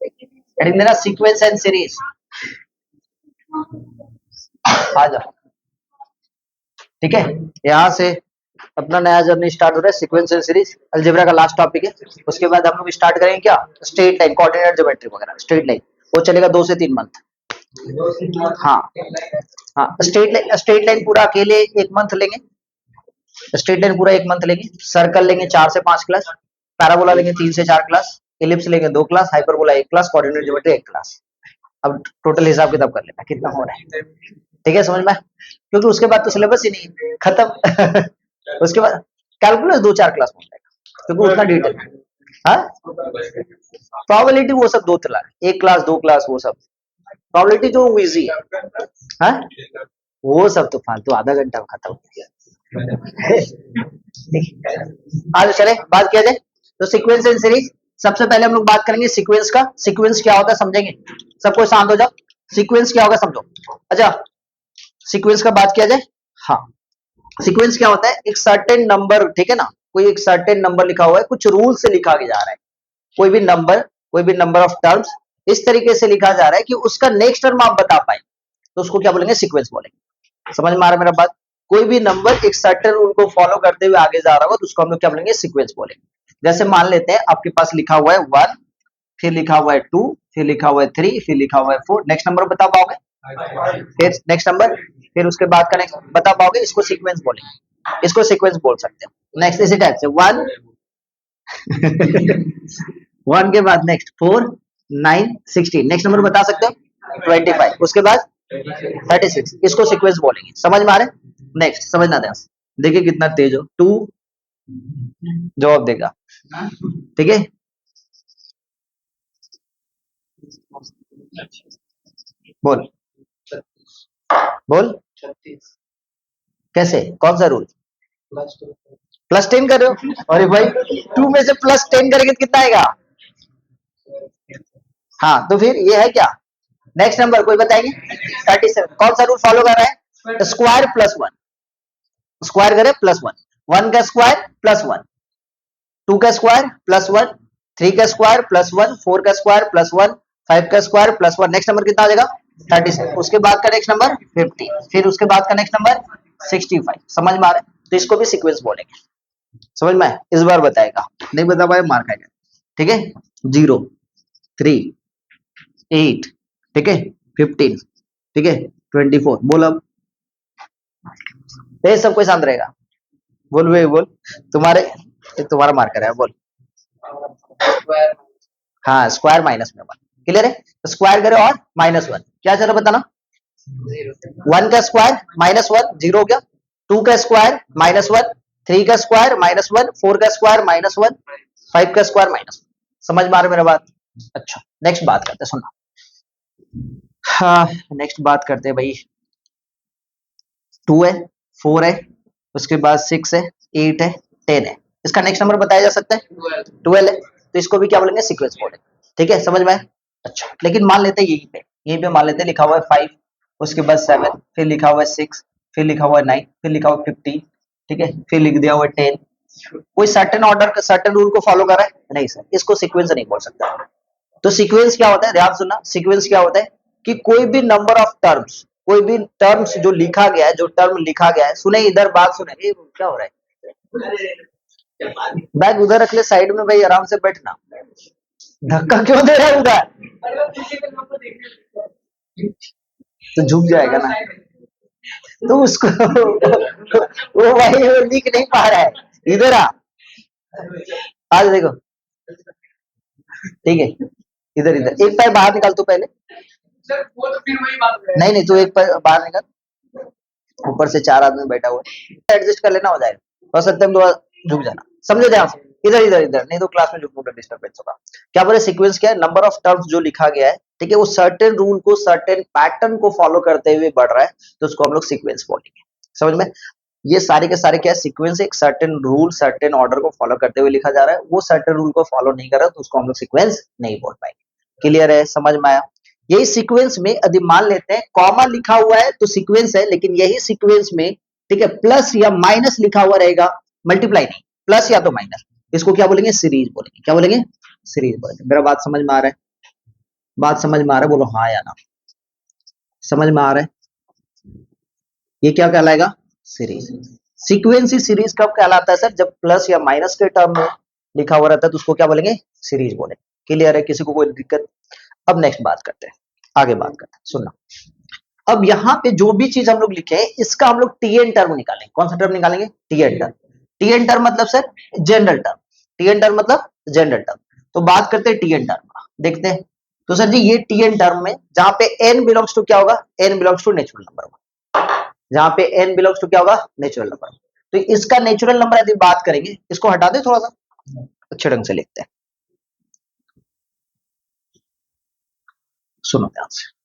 Heading देना sequence and series. आ जाओ, ठीक है। यहाँ से अपना नया जर्नी स्टार्ट हो रहा है, सीक्वेंस एंड सीरीज अलजेब्रा का लास्ट टॉपिक है। उसके बाद हम लोग स्टार्ट करेंगे क्या, स्ट्रेट लाइन, कोऑर्डिनेट ज्योमेट्री वगैरह, स्ट्रेट लाइन वो चलेगा 2 से 3 मंथ। हाँ हाँ, स्ट्रेट लाइन पूरा अकेले 1 मंथ लेंगे, स्ट्रेट लाइन पूरा 1 मंथ लेंगे। सर्कल लेंगे 4 से 5 क्लास, पैराबोला लेंगे 3 से 4 क्लास, इलिप्स लेंगे 2 class, hyperbola 1 class, coordinate geometry 1 class. अब टोटल हिसाब किताब कर लेना कितना हो रहा है, ठीक है, समझ में। क्योंकि उसके बाद तो सिलेबस ही नहीं खत्म उसके बाद कैलकुलस 2-4 क्लास में जाएगा, क्योंकि उतना डिटेल है। हाँ, प्रोबेबिलिटी वो सब 2 क्लास, 1 क्लास 2 क्लास वो सब प्रोबेबिलिटी जो इजी है। हाँ, वो सब तो फालतू, आधा घंटा में खत्म हो गया। आज चले बात किया जाए तो सीक्वेंस एंड सीरीज। सबसे पहले हम लोग बात करेंगे सीक्वेंस का। सीक्वेंस क्या होता है समझेंगे, सबको शांत हो जाओ। सीक्वेंस क्या होगा समझो। अच्छा, सीक्वेंस का बात किया जाए। हाँ, सीक्वेंस क्या होता है, एक सर्टेन नंबर, ठीक है ना, कोई एक सर्टेन नंबर लिखा हुआ है, कुछ रूल से लिखा जा रहा है, कोई भी नंबर ऑफ टर्म्स इस तरीके से लिखा जा रहा है कि उसका नेक्स्ट टर्म आप बता पाए, तो उसको क्या बोलेंगे, सीक्वेंस बोलेंगे। समझ में आ रहा है मेरा बात। कोई भी नंबर एक सर्टेन रूल को फॉलो करते हुए आगे जा रहा होगा तो उसको हम लोग क्या बोलेंगे, सीक्वेंस बोलेंगे। जैसे मान लेते हैं आपके पास लिखा हुआ है 1, फिर लिखा हुआ है 2, फिर लिखा हुआ है 3, फिर लिखा हुआ है 4, नेक्स्ट नंबर बता पाओगे, फिर नेक्स्ट नंबर, फिर उसके बाद का नेक्स्ट बता पाओगे, इसको सीक्वेंस बोलेंगे, इसको सीक्वेंस बोल सकते हो। नेक्स्ट इसी टाइप से 1 1 के बाद नेक्स्ट 4, 9, 16, नेक्स्ट नंबर बता सकते हो 25, उसके बाद 36, इसको सीक्वेंस बोलेंगे। समझ में आ रहा है। नेक्स्ट समझना ध्यान से, देखिए कितना तेज हो, 2 जवाब देगा, ठीक है। बोल बोल, कैसे, कौन सा रूल, +10 कर रहे हो, अरे भाई 2 में से +10 करेंगे तो कितना आएगा। हाँ, तो फिर ये है क्या, नेक्स्ट नंबर कोई बताएंगे, 37। कौन सा रूल फॉलो कर रहा है, स्क्वायर +1, स्क्वायर करे +1, 1 का स्क्वायर +1, 2 का स्क्वायर +1, 3 का स्क्वायर +1, 4 का स्क्वायर +1, 5 का स्क्वायर +1, नेक्स्ट नंबर कितना आ जाएगा 37, उसके बाद का नेक्स्ट नंबर 50, फिर उसके बाद का नेक्स्ट नंबर 65। समझ में आ रहा है, तो इसको भी सीक्वेंस बोलेंगे। समझ में आया? इस बार बताएगा, नहीं बता पाए मार खाएगा, ठीक है। 0, 3, 8, ठीक है, 15, ठीक है, 24, बोल अब, ये सब कोई शांत रहेगा, बोल भाई बोल, तुम्हारा मार्कर है, बोल। हाँ, स्क्वायर माइनस में 1, क्लियर है, स्क्वायर करे और -1, क्या चलो बताना, 1 का स्क्वायर -1 0 हो गया, 2 का स्क्वायर -1, 3 का स्क्वायर -1, 4 का स्क्वायर -1, 5 का स्क्वायर -1। समझ में आ रहा है मेरा बात। अच्छा, नेक्स्ट बात करते हैं, सुनना। हाँ, नेक्स्ट बात करते हैं भाई, 2 है, 4 है, उसके बाद 6 है, 8 है, 10 है, इसका नेक्स्ट नंबर बताया जा सकता है 12 है, तो इसको भी क्या बोलेंगे, सीक्वेंस बोलेंगे, ठीक है, समझ में आया। अच्छा, लेकिन मान लेते हैं यहीं पे मान लेते हैं लिखा हुआ है 5, उसके बाद 7, फिर लिखा हुआ है 6, फिर लिखा हुआ है 9, फिर लिखा हुआ है 15, ठीक है, फिर लिख दिया हुआ है 10, कोई सर्टेन ऑर्डर का सर्टेन रूल को फॉलो कर रहा है, नहीं सर, इसको सीक्वेंस नहीं बोल सकता। तो सीक्वेंस क्या होता है, ध्यान सुनना, सीक्वेंस क्या होता है कि कोई भी नंबर ऑफ टर्म्स, कोई भी टर्म्स जो लिखा गया है, जो टर्म लिखा गया है, सुने इधर बात सुने, ए, क्या हो रहा है, बैग उधर रख ले साइड में भाई, आराम से बैठना, धक्का क्यों दे रहा है उधर, तो झुक जाएगा ना, तो उसको वो भाई वो लिख नहीं पा रहा है, इधर आ, आज देखो, ठीक है, इधर इधर एक पैर बाहर निकाल, तू पहले, सर वो तो फिर वही बात है, नहीं नहीं, तू एक पैर बाहर निकाल, ऊपर से 4 आदमी बैठा हुआ है, एडजस्ट कर लेना, हो जाएगा, हो सकता है थोड़ा झुक जाना, समझे ध्यान से, इधर इधर इधर, नहीं तो क्लास में झुकने का डिस्टर्बेंस होगा। क्या बोले, सीक्वेंस क्या है, नंबर ऑफ टर्म्स जो लिखा गया है, ठीक है, वो सर्टेन रूल को, सर्टेन पैटर्न को फॉलो करते हुए बढ़ रहा है, तो उसको हम लोग सीक्वेंस बोलेंगे। समझ में, ये सारे के सारे क्या है, सीक्वेंस, एक सर्टेन रूल, सर्टेन ऑर्डर को फॉलो करते हुए लिखा जा रहा है, वो सर्टेन रूल को फॉलो नहीं कर रहा, तो उसको हम लोग सीक्वेंस नहीं बोल पाएंगे। क्लियर है, समझ में आया। यही सीक्वेंस में यदि मान लेते हैं कॉमा लिखा हुआ है तो सीक्वेंस है, लेकिन यही सीक्वेंस में, ठीक है, प्लस या माइनस लिखा हुआ रहेगा, मल्टीप्लाई नहीं, प्लस या तो माइनस, इसको क्या बोलेंगे, सीरीज बोलेंगे। क्या बोलेंगे, सीरीज बोलेंगे। मेरा बात समझ में आ रहा है, बात समझ में आ रहा है? बोलो हाँ या ना। समझ में आ रहा है? ये क्या कहलाएगा? सीरीज। सीक्वेंसी सीरीज कब कहलाता है सर? जब प्लस या माइनस के टर्म में लिखा हुआ रहता है तो उसको क्या बोलेंगे? सीरीज बोलेंगे। क्लियर है? किसी को कोई दिक्कत? अब नेक्स्ट बात करते हैं, आगे बात करते हैं, सुनना। अब यहाँ पे जो भी चीज हम लोग लिखे हैं इसका हम लोग टीएन टर्म निकालेंगे। कौन सा टर्म निकालेंगे? TN term. टीएन टर्म मतलब sir general term. TN term मतलब जनरल टर्म। तो बात करते हैं टीएन टर्म का, देखते हैं। तो सर जी ये टीएन टर्म में जहां पे एन बिलोंग्स टू क्या होगा? N belongs to natural number होगा। जहां पे एन बिलोंग्स टू क्या होगा? Natural number. तो इसका नेचुरल नंबर यदि बात करेंगे, इसको हटा दे थोड़ा सा, अच्छे ढंग से लिखते हैं। सुनो ध्यान से।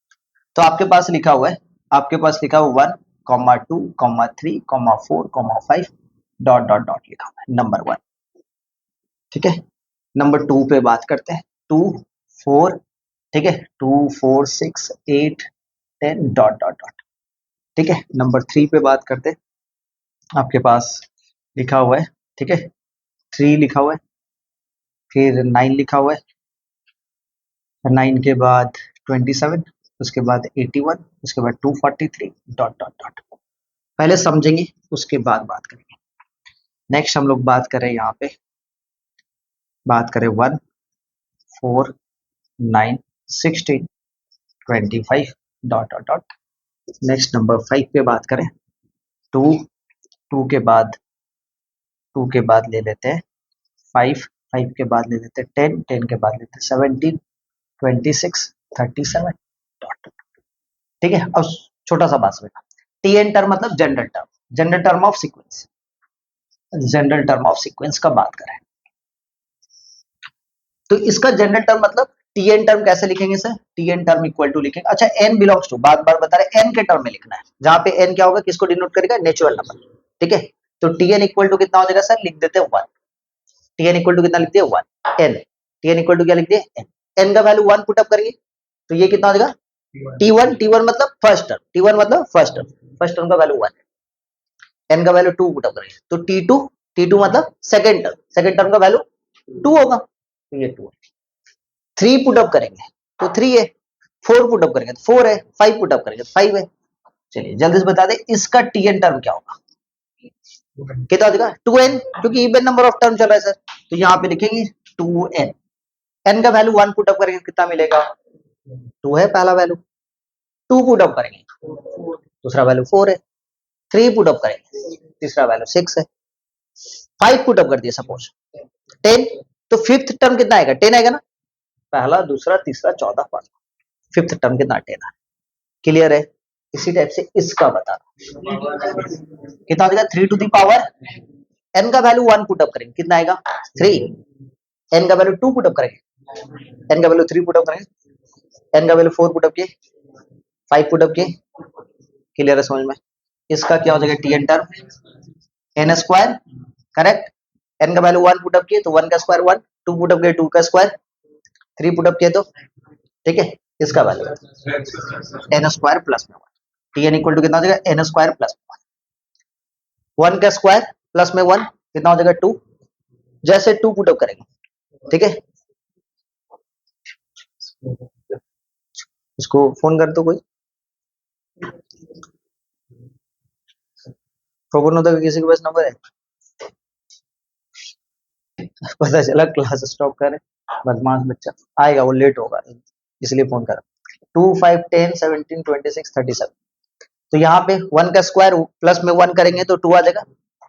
तो आपके पास लिखा हुआ है, आपके पास लिखा हुआ 1, 2, 3, 4, 5 डॉट डॉट डॉट लिखा हुआ है नंबर 1। ठीक है, नंबर 2 पे बात करते हैं। 2, 4, ठीक है, 2, 4, 6, 8, 10 डॉट डॉट डॉट। ठीक है, नंबर 3 पे बात करते हैं। आपके पास लिखा हुआ है, ठीक है, 3 लिखा हुआ है, फिर 9 लिखा हुआ है, 9 के बाद 27, उसके बाद 81, उसके बाद 243 डॉट डॉट डॉट। पहले समझेंगे उसके बाद बात करेंगे। नेक्स्ट हम लोग बात करें, यहाँ पे बात करें 1, 4, 9, 16, 25 dot dot dot. Next number 5 पे बात करें। 2, 2 के बाद 2 के बाद ले लेते हैं 5, 5 के बाद ले लेते हैं 10, 10 के बाद लेते हैं 17, 26, 37 डॉट। ठीक है, अब छोटा सा बात समझना। टीएन टर्म मतलब general term, general term of sequence. General term of sequence का बात करें तो इसका जनरल टर्म मतलब टीएन टर्म कैसे लिखेंगे sir? T n term equal to लिखेंगे। अच्छा, एन बिलोंग्स टू, बार बार बता रहे एन के टर्म में लिखना है, जहां पे एन क्या होगा, किसको डिनोट करेगा? Natural number. ठीक है, तो टीएन इक्वल टू कितना हो जाएगा सर? लिख देते हैं 1। टीएन इक्वल टू कितना लिखते हैं? 1। एन, टीएन इक्वल टू क्या लिखते हैं? एन। एन का वैल्यू 1 पुट अप करेंगे तो ये कितना हो जाएगा? T1। T1 मतलब फर्स्ट टर्म, T1 मतलब फर्स्ट टर्म, फर्स्ट टर्म का वैल्यू 1। एन का वैल्यू 2 पुट अप करेंगे तो T2, T2 मतलब सेकंड टर्म, सेकंड टर्म का वैल्यू 2 होगा तो ये 2 है। 3 पुट अप करेंगे तो 3 है, 4 पुट अप करेंगे तो 4 है, 5 पुट अप करेंगे तो 5 है। चलिए जल्दी से बता दे इसका टीएन टर्म क्या होगा? कितना हो जाएगा? 2n, क्योंकि इवन नंबर ऑफ टर्म चल रहा है सर, तो यहाँ पे लिखेंगे 2n। n का वैल्यू 1 पुट अप करेंगे कितना मिलेगा? 2 है पहला वैल्यू। 2 पुट अप करेंगे दूसरा वैल्यू 4 है। 3 पुट अप करेंगे तीसरा वैल्यू 6 है। 5 पुट अप कर दिया सपोज 10, तो फिफ्थ टर्म कितना आएगा? 10 आएगा ना, पहला दूसरा तीसरा चौथा पांचवा, फिफ्थ टर्म कितना? 10 है। क्लियर है? इसी टाइप से इसका बताना कितना आएगा? 3 टू दी पावर n का वैल्यू 1 पुट अप करेंगे कितना आएगा? 3। n का वैल्यू 2 पुट अप करेंगे, n का वैल्यू 3 पुट अप करेंगे, n का वैल्यू 4 पुट अप किए, 5 पुट अप किए। क्लियर है समझ में? इसका क्या हो जाएगा? TN term n square, correct. n का वैल्यू 1 पुट अप किए तो 1 का स्क्वायर 1, 2 पुट अप किए 2 का स्क्वायर, 3 पुट अप किए तो, ठीक है, इसका वैल्यू n स्क्वायर प्लस में 1। टीएन इक्वल टू कितना हो जाएगा? n स्क्वायर प्लस 1 का स्क्वायर प्लस में 1 कितना हो जाएगा? 2। जैसे 2 पुट अप करेंगे, ठीक है, इसको फोन कर दो कोई, फोन होता है किसी के पास नंबर है? पता चला क्लास स्टॉप करे, बदमाश बच्चा आएगा, वो लेट होगा इसलिए फोन करा। 2, 5, 10, 17, 26, 37। तो यहाँ पे 1 का स्क्वायर प्लस में 1 करेंगे तो 2 आ जाएगा,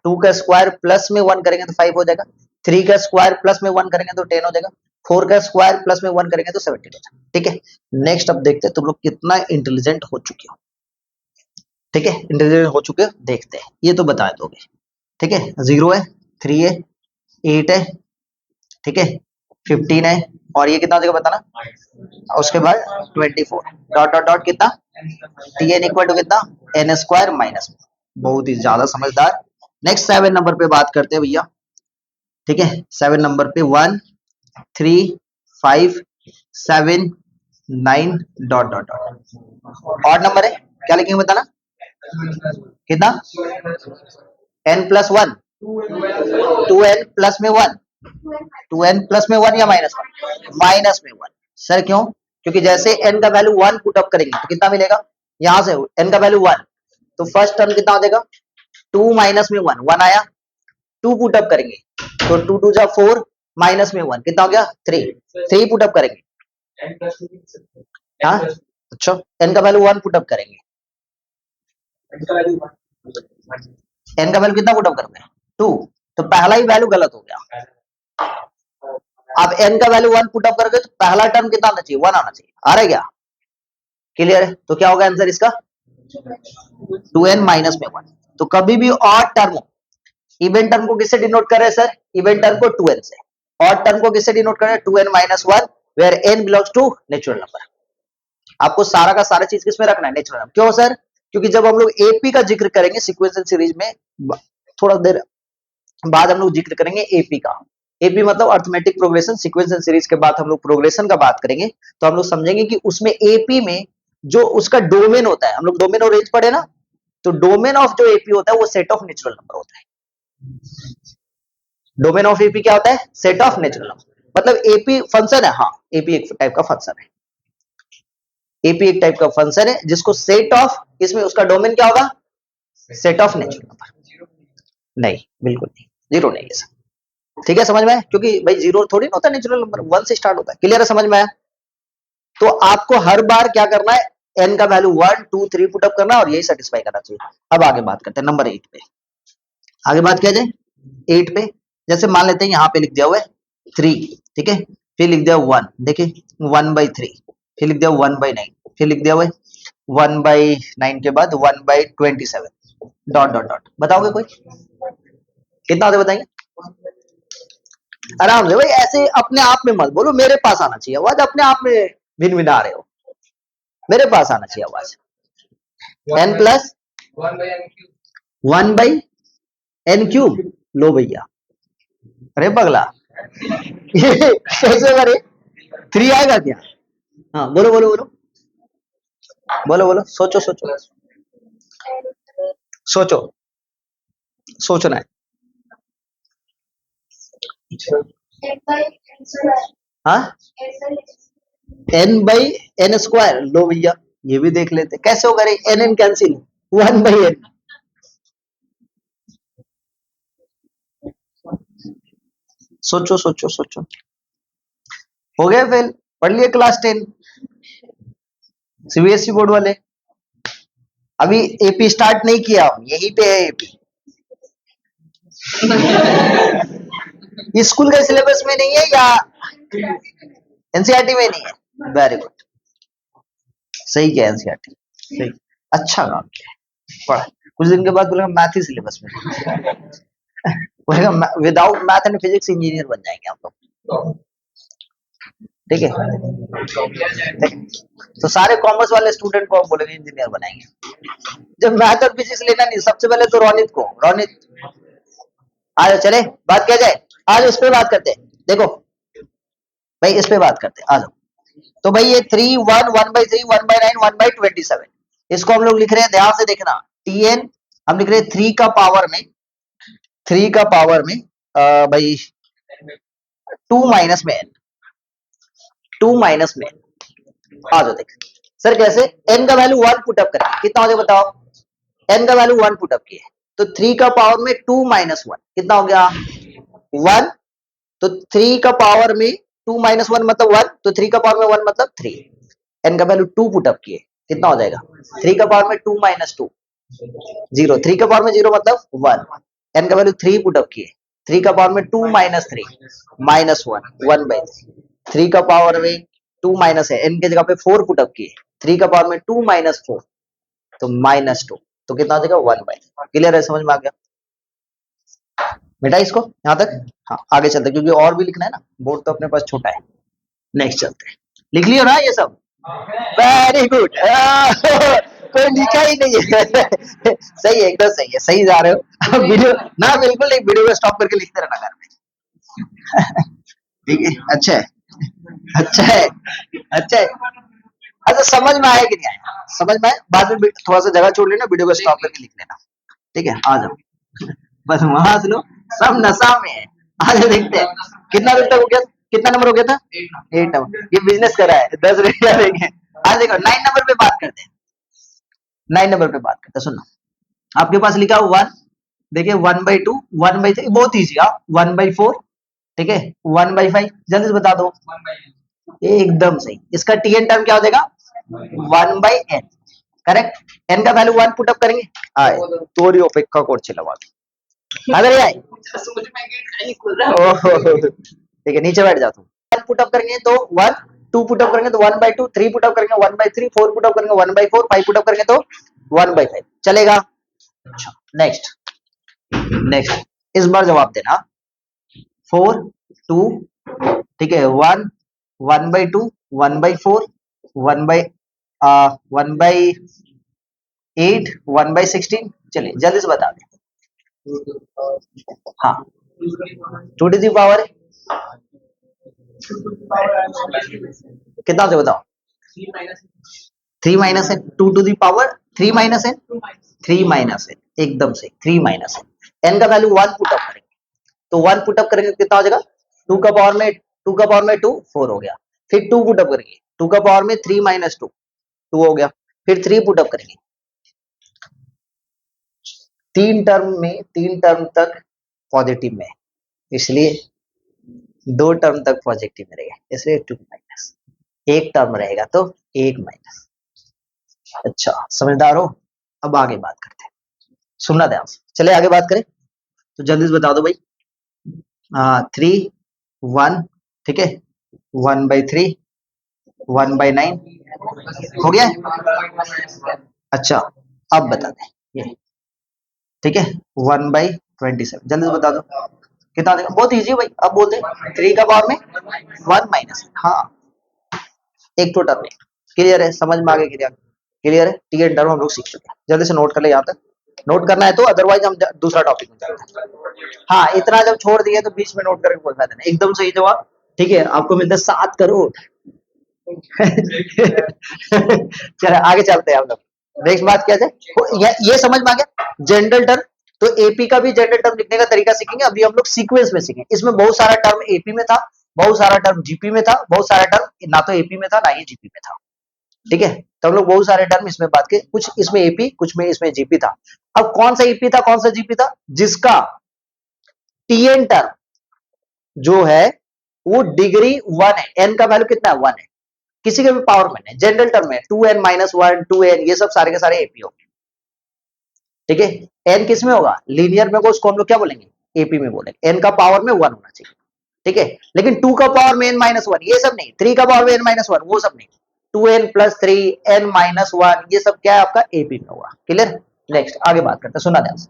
2 का स्क्वायर प्लस में 1 करेंगे तो 5 हो जाएगा, 3 का स्क्वायर प्लस में 1 करेंगे तो 10 हो जाएगा, 4 का स्क्वायर प्लस में 1 करेंगे तो 17 हो जाएगा। ठीक है, नेक्स्ट अब देखते हैं तुम लोग कितना इंटेलिजेंट हो चुके हो। ठीक है, इंटेलिजेंट हो चुके हो, देखते हैं, ये तो बता दोगे। ठीक है, 0 है, 3 है, 8 है, ठीक है, 15 है, और ये कितना हो जाएगा बताना। उसके बाद 24 डॉट डॉट डॉट कितना? टीएन इक्वल टू कितना? n square minus. बहुत ही ज्यादा समझदार। नेक्स्ट 7 नंबर पे बात करते हैं भैया। ठीक है, 7 नंबर पे 1, 3, 5, 7, 9 डॉट डॉट डॉट। और नंबर है, क्या लिखेंगे बताना? कितना? n प्लस 1, 2n प्लस में 1, 2n प्लस में 1 या माइनस 1? माइनस में 1। सर क्यों? क्योंकि जैसे n का वैल्यू 1 पुट अप करेंगे तो कितना मिलेगा, यहां से n का वैल्यू 1, तो फर्स्ट टर्म कितना हो जाएगा 2 माइनस में 1, 1 आया, 2 पुट अप करेंगे तो 2 2 जा 4 माइनस में 1 कितना हो गया 3, 3 पुट अप करेंगे। हाँ अच्छा, n का वैल्यू 1 पुट अप करेंगे, n का वैल्यू कितना पुट अप करोगे 2, तो पहला ही वैल्यू गलत हो गया। अब n का वैल्यू 1 पुट अप करोगे तो पहला टर्म कितना आना चाहिए 1 आना चाहिए, आ रहा है क्या, क्लियर है, तो क्या होगा आंसर इसका 2n माइनस में 1। तो कभी भी ऑड टर्म, इवेंट टर्म को किससे डिनोट कर रहे हैं सर, इवेंट टर्म को 2n से, ऑड टर्म को किससे डिनोट कर रहे हैं 2n minus 1, where n belongs to natural number. आपको सारा का सारा चीज किसमें रखना है, नेचुरल नंबर। क्यों सर, क्योंकि जब हम लोग एपी का जिक्र करेंगे सीक्वेंशियल सीरीज में, थोड़ा देर बाद हम लोग जिक्र करेंगे एपी का, एपी मतलब अर्थमेटिक प्रोग्रेशन, सीक्वेंशियल सीरीज के बाद हम लोग प्रोग्रेशन का बात करेंगे, तो हम लोग समझेंगे कि उसमें एपी में जो उसका डोमेन होता है, हम लोग डोमेन और रेंज पढ़े ना, तो डोमेन ऑफ जो एपी होता है वो सेट ऑफ नेचुरल नंबर होता है। डोमेन ऑफ एपी क्या होता है, सेट ऑफ नेचुरल नंबर, मतलब एपी फंक्शन है, हाँ एपी एक टाइप का फंक्शन है, एपी एक टाइप का फंक्शन है जिसको सेट ऑफ, इसमें उसका डोमेन क्या होगा, सेट ऑफ नेचुरल नंबर। नहीं बिल्कुल नहीं, जीरो नहीं है सर, ठीक है समझ में आया, क्योंकि भाई जीरो थोड़ी ना होता है नेचुरल नंबर, 1 से स्टार्ट होता है, क्लियर है समझ में आया। तो आपको हर बार क्या करना है, n का वैल्यू 1 2 3 पुट अप करना और यही सेटिस्फाई करना चाहिए। अब आगे बात करते हैं नंबर 8 पे, आगे बात किया जाए 8 पे, जैसे मान लेते हैं यहाँ पे लिख दिया हुआ है 3, ठीक है, फिर लिख दिया 1, देखिए 1/3, फिर लिख दिया 1/9, फिर लिख दिया हुआ है 1/9 के बाद 1/27, डॉट डॉट डॉट, बताओगे कोई कितना होता है बताएंगे, आराम से भाई, ऐसे अपने आप में मत बोलो, मेरे पास आना चाहिए आवाज, अपने आप में भिन रहे हो, मेरे पास आना चाहिए आवाज, n प्लस 1/n क्यूब, लो भैया, अरे पगला ये कैसे करे, 3 आएगा क्या, हाँ बोलो बोलो बोलो बोलो बोलो, सोचो सोचो सोचो, सोचना है, हाँ n/n², लो भैया ये भी देख लेते कैसे होगा रे, n कैंसिल 1/n, सोचो सोचो सोचो, हो गया फेल, पढ़ लिए क्लास 10 सीबीएसई बोर्ड वाले, अभी एपी स्टार्ट नहीं किया, यहीं पे है एपी, स्कूल के सिलेबस में नहीं है या एनसीईआरटी में नहीं है, वेरी गुड, सही किया एनसीईआरटी, सही, अच्छा काम किया, पढ़ा, कुछ दिन के बाद बोलेगा मैथ ही सिलेबस में, बोलेगा without math and physics engineer बन जाएंगे आप लोग, ठीक है, तो सारे कॉमर्स वाले स्टूडेंट को हम बोलेंगे इंजीनियर बनाएंगे, जब मैथ और फिजिक्स लेना नहीं, सबसे पहले तो रोनित को, रोनित आ जाओ, चले बात किया जाए, आज इस पे बात करते हैं, देखो भाई इस पे बात करते हैं, आ जाओ, तो भाई ये 3 1 1/3 1/9 1/27, इसको हम लोग लिख रहे हैं, ध्यान से देखना, tn हम लिख रहे हैं 3 का पावर में, 3 का पावर में भाई 2 माइनस में n, 2 माइनस में n, आ जाओ देख सर कैसे, n का वैल्यू 1 पुट अप करें, कितना हो जाए बताओ, n का वैल्यू 1 पुट अप किए तो 3 का पावर में 2 माइनस 1 कितना हो गया 1, तो 3 का पावर में 2 माइनस 1 मतलब 1, तो 3 का पावर में 1 मतलब 3, n का वैल्यू 2 पुट अप किए कितना हो जाएगा, 3 का पावर में 2 माइनस 2 0, 3 का पावर में 0 मतलब 1, n का वैल्यू 3 पुट अप किए, 3 का पावर में 2 माइनस 3 माइनस 1 1/3, 3 का पावर में 2 माइनस है, n के जगह पे 4 पुट अप किए, 3 का पावर में 2 माइनस 4 तो माइनस 2, तो कितना हो जाएगा 1/, क्लियर है समझ में आ गया, बेटा इसको यहाँ तक, हाँ आगे चलते क्योंकि और भी लिखना है ना, बोर्ड तो अपने पास छोटा है, नेक्स्ट चलते हैं, लिख लियो ना ये सब, वेरी गुड, कोई लिखा ही नहीं है सही है एकदम सही है, सही जा रहे हो, वीडियो ना बिल्कुल नहीं, वीडियो को स्टॉप करके लिखते रहना घर में ठीक है, अच्छा है अच्छा है अच्छा है, अच्छा समझ में आया कि नहीं आया, समझ में आया, बाद में थोड़ा सा जगह छोड़ लेना, वीडियो को स्टॉप करके लिख लेना, ठीक है आ जाओ बस वहां से लो, सब नशा में है, आगे देखते हैं कितना दूर तक हो गया, कितना नंबर हो गया था? 8 नंबर। ये बिजनेस कर रहा है, 10 रुपया देंगे। आज देखो 9 नंबर पे बात करते हैं। 9 नंबर पे बात करते हैं, सुनना। आपके पास लिखा हुआ 1, देखिए 1/2, 1/3, बहुत ईजी। 1/4, ठीक है, 1/5, जल्दी से बता दो। एकदम सही। इसका टीएन टर्म क्या हो जाएगा? 1/n, correct. n का वैल्यू 1 पुट अप करेंगे, आए तोरी अपेक्षा করছে বাবা। अगर ये ठीक है, नीचे बैठ जाओ तुम। 1 पुट अप करेंगे तो 1, 2 पुट अप करेंगे तो 1/2, 3 पुट अप करेंगे 1/3, 4 पुट अप करेंगे 1/4, 5 पुट अप करेंगे तो 1/5, चलेगा। अच्छा, नेक्स्ट नेक्स्ट, इस बार जवाब देना। 4, 2, ठीक है, 1, 1/2, 1/4, 1/8, 1/16, चलिए जल्दी से बता दें। हाँ, 2 टू दी पावर कितना से बताओ? 3 माइनस है, 2 टू दी पावर 3 माइनस है, 3 माइनस है, एकदम से 3 माइनस है। n का वैल्यू 1 पुट अप करेंगे तो 1 पुट अप करेंगे कितना हो जाएगा? 2 का पावर में 2, 4 हो गया। फिर 2 पुट अप करेंगे, 2 का पावर में 3 माइनस 2, 2 हो गया। फिर 3 पुट अप करेंगे, 3 टर्म तक पॉजिटिव में, इसलिए 2 टर्म तक पॉजिटिव में रहेगा, इसलिए 2 माइनस। 1 टर्म रहेगा तो 1 माइनस। अच्छा, समझदार हो। अब आगे बात करते हैं, सुनना ध्यान से। चले आगे बात करें तो जल्दी से बता दो भाई। 3, 1, ठीक है, 1/3, 1/9 हो गया। अच्छा, अब बता दें ये, ठीक है, 1/27, जल्दी से बता दो कितना देगा। बहुत इजी भाई, अब बोल दे 3 का पावर में 1 माइनस, हाँ, एक तो टर्म में। क्लियर है, समझ में आ गया? क्लियर है। टी एन टर्म हम लोग सीख चुके हैं, जल्दी से नोट कर ले। यहाँ तक नोट करना है तो, अदरवाइज हम दूसरा टॉपिक में चलते हैं। हाँ, इतना जब छोड़ दिए तो बीच में नोट करके कोई फायदा नहीं। एकदम सही जवाब, ठीक है, आपको मिलता है 7 करोड़। चलो आगे चलते हैं हम लोग। नेक्स्ट बात क्या है, ये समझ में आ गया जनरल टर्म। तो एपी का भी जनरल टर्म लिखने का तरीका सीखेंगे। अभी हम लोग सीक्वेंस में सीखेंगे। इसमें बहुत सारा टर्म एपी में था, बहुत सारा टर्म जीपी में था, बहुत सारा टर्म ना तो एपी में था ना ही जीपी में था, ठीक है। तो हम लोग बहुत सारे टर्म इसमें बात के, कुछ इसमें एपी, कुछ में इसमें जीपी था। अब कौन सा एपी था, कौन सा जीपी था? जिसका टीएन टर्म जो है वो डिग्री 1 है, एन का वैल्यू कितना है? 1 है। किसी के भी पावर में है, जनरल टर्म में 2n-1, 2n, ये सब सारे के सारे एपी होंगे, ठीक है। एन किस में होगा? लीनियर में, को उसको हम लोग क्या बोलेंगे? एपी में बोलेंगे। एन का पावर में 1 होना चाहिए, ठीक है। लेकिन 2 का पावर में n-1, ये सब नहीं। 3 का पावर में n-1, वो सब नहीं। 2n+3, n-1, ये सब क्या है आपका? एपी में होगा। क्लियर। नेक्स्ट आगे बात करते हैं, सुना ध्यान से।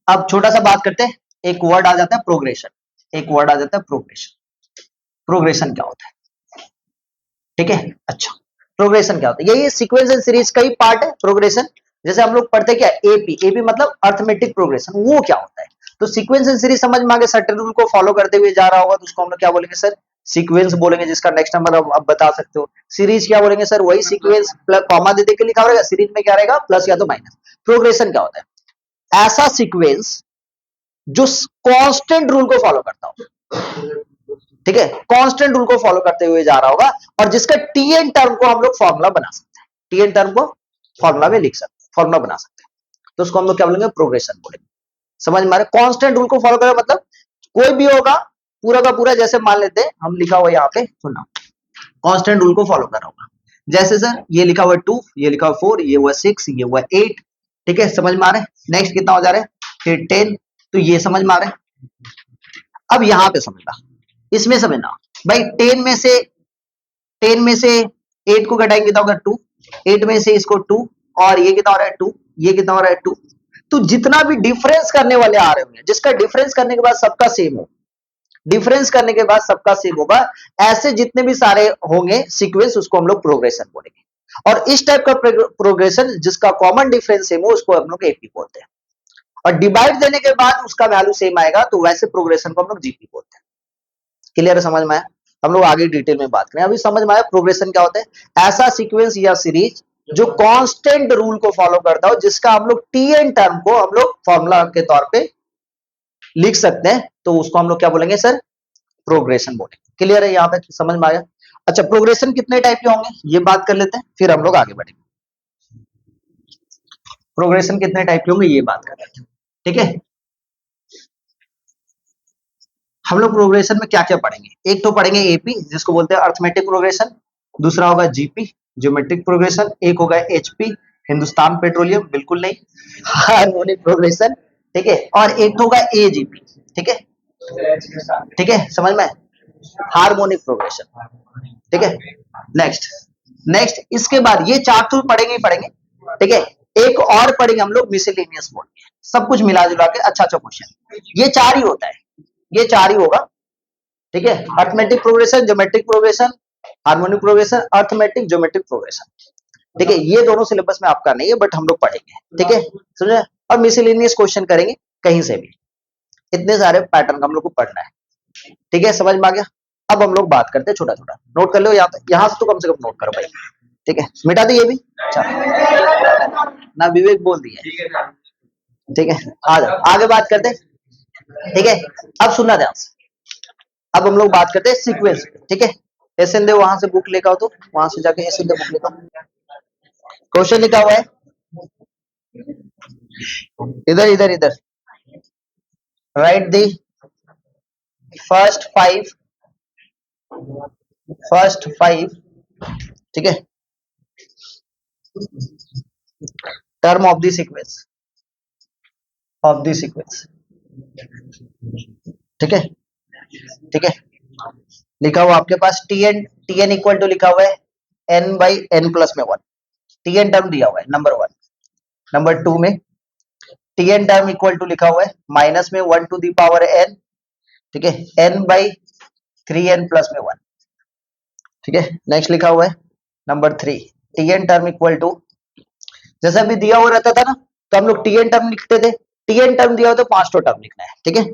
अब छोटा सा बात करते हैं, एक वर्ड आ जाता है प्रोग्रेशन। एक वर्ड आ जाता है प्रोग्रेशन। प्रोग्रेशन क्या होता है, ठीक है। अच्छा, प्रोग्रेशन क्या होता है? ये सीक्वेंस एंड सीरीज का ही पार्ट है प्रोग्रेशन। जैसे हम लोग पढ़ते क्या, एपी। एपी मतलब अर्थमेटिक प्रोग्रेशन, वो क्या होता है? तो सीक्वेंस एंड सीरीज समझ में आ गया। सर्टेन रूल को फॉलो करते हुए जा रहा होगा तो उसको हम लोग क्या बोलेंगे सर? सीक्वेंस बोलेंगे, जिसका नेक्स्ट नंबर अब बता सकते हो। सीरीज क्या बोलेंगे सर? वही सीक्वेंस प्लस कॉमा दे के लिखा रहेगा, सीरीज में क्या रहेगा? प्लस या तो माइनस। प्रोग्रेशन क्या होता है? ऐसा सीक्वेंस जो कांस्टेंट रूल को फॉलो करता हो, ठीक है, कांस्टेंट रूल को फॉलो करते हुए जा रहा होगा, और जिसका टीएन टर्म को हम लोग फॉर्मूला बना सकते हैं। टीएन टर्म को फॉर्मूला में लिख सकते हैं, फॉर्मूला बना सकते हैं, तो उसको हम लोग क्या बोलेंगे? प्रोग्रेशन बोलेंगे। समझ में आ रहा है? कांस्टेंट रूल को फॉलो करें मतलब कोई भी होगा पूरा का पूरा, जैसे मान लेते हैं हम, लिखा हुआ यहाँ पे, सुनना, कांस्टेंट रूल को फॉलो कर रहा होगा। जैसे सर ये लिखा हुआ 2, ये लिखा हुआ 4, ये हुआ 6, ये हुआ 8, ठीक है, समझ में आ रहा है? नेक्स्ट कितना हो जा रहा है? फिर 10, तो ये समझ में आ रहा है। अब यहाँ पे समझना, इसमें समझना भाई, 10 में से 8 को घटाएंगे कितना होगा? 2। 8 में से इसको 2, और ये कितना हो रहा है? 2। ये कितना हो रहा है? 2। तो जितना भी डिफरेंस करने वाले आ रहे होंगे, जिसका डिफरेंस करने के बाद सबका सेम हो, डिफरेंस करने के बाद सबका सेम होगा, ऐसे जितने भी सारे होंगे सीक्वेंस, उसको हम लोग प्रोग्रेशन बोलेंगे। और इस टाइप का प्रोग्रेशन जिसका कॉमन डिफरेंस सेम हो, उसको हम लोग एपी बोलते हैं। और डिवाइड देने के बाद उसका वैल्यू सेम आएगा, तो वैसे प्रोग्रेशन को हम लोग जीपी बोलते हैं। क्लियर है, समझ में आया? हम लोग आगे डिटेल में बात करें। अभी समझ में आया प्रोग्रेशन क्या होता है? ऐसा सीक्वेंस या सीरीज जो कांस्टेंट रूल को फॉलो करता हो, जिसका हम लोग टीएन टर्म को हम लोग फॉर्मूला के तौर पे लिख सकते हैं, तो उसको हम लोग क्या बोलेंगे सर? प्रोग्रेशन बोलेंगे। क्लियर है यहाँ तक, समझ में आया? अच्छा, प्रोग्रेशन कितने टाइप के होंगे ये बात कर लेते हैं, फिर हम लोग आगे बढ़ेंगे। प्रोग्रेशन कितने टाइप के होंगे ये बात कर लेते हैं, ठीक है। हम लोग प्रोग्रेशन में क्या क्या पढ़ेंगे? एक तो पढ़ेंगे एपी जिसको बोलते हैं अर्थमेटिक प्रोग्रेशन, दूसरा होगा जीपी ज्योमेट्रिक प्रोग्रेशन, एक होगा एचपी हिंदुस्तान पेट्रोलियम, बिल्कुल नहीं, हार्मोनिक प्रोग्रेशन, ठीक है, और एक तो होगा एजीपी, ठीक है, ठीक है, समझ में? हार्मोनिक प्रोग्रेशन, ठीक है। नेक्स्ट नेक्स्ट इसके बाद ये चार तो पढ़ेंगे ही पढ़ेंगे, ठीक है। एक और पढ़ेंगे हम लोग मिसलेनियस बोल के, सब कुछ मिला जुला के अच्छा अच्छा क्वेश्चन, ये चार ही होता है, ये चार ही होगा, ठीक है। Arithmetic progression, geometric progression, harmonic progression, arithmetic geometric progression, ठीक है। ये दोनों सिलेबस में आपका नहीं है बट हम लोग पढ़ेंगे, ठीक है, समझे? और मिसलेनियस क्वेश्चन करेंगे कहीं से भी, इतने सारे पैटर्न हम लोग को पढ़ना है, ठीक है, समझ में आ गया? अब हम लोग बात करते हैं छोटा छोटा, नोट कर लो, यहाँ से तो कम से कम नोट करो भाई, ठीक है, मिटा दो ये भी, चलो ना विवेक बोल दिया, ठीक है, आ जाओ आगे बात करते हैं, ठीक है। अब सुनना ध्यान से, अब हम लोग बात करते हैं सीक्वेंस, ठीक है। एसएन दे वहां से बुक लेकर आओ, तो वहां से जाके एसएन दे बुक लेकर आओ, क्वेश्चन लिखा हुआ है इधर इधर इधर, राइट दी फर्स्ट फाइव, ठीक है, टर्म ऑफ द सीक्वेंस, ठीक है, ठीक है। लिखा हुआ आपके पास टी एन इक्वल टू लिखा हुआ है एन बाई एन प्लस में वन, टी एन टर्म दिया हुआ है नंबर वन। नंबर टू में T n term equal to लिखा हुआ है माइनस में one to the power n, ठीक है, n by three n plus में वन, ठीक है। नेक्स्ट लिखा हुआ है number three T n term equal to, जैसा भी दिया हुआ रहता था ना तो हम लोग टी एन टर्म लिखते थे, टी एन टर्म दिया हो तो पांच टो टर्म लिखना है, ठीक है,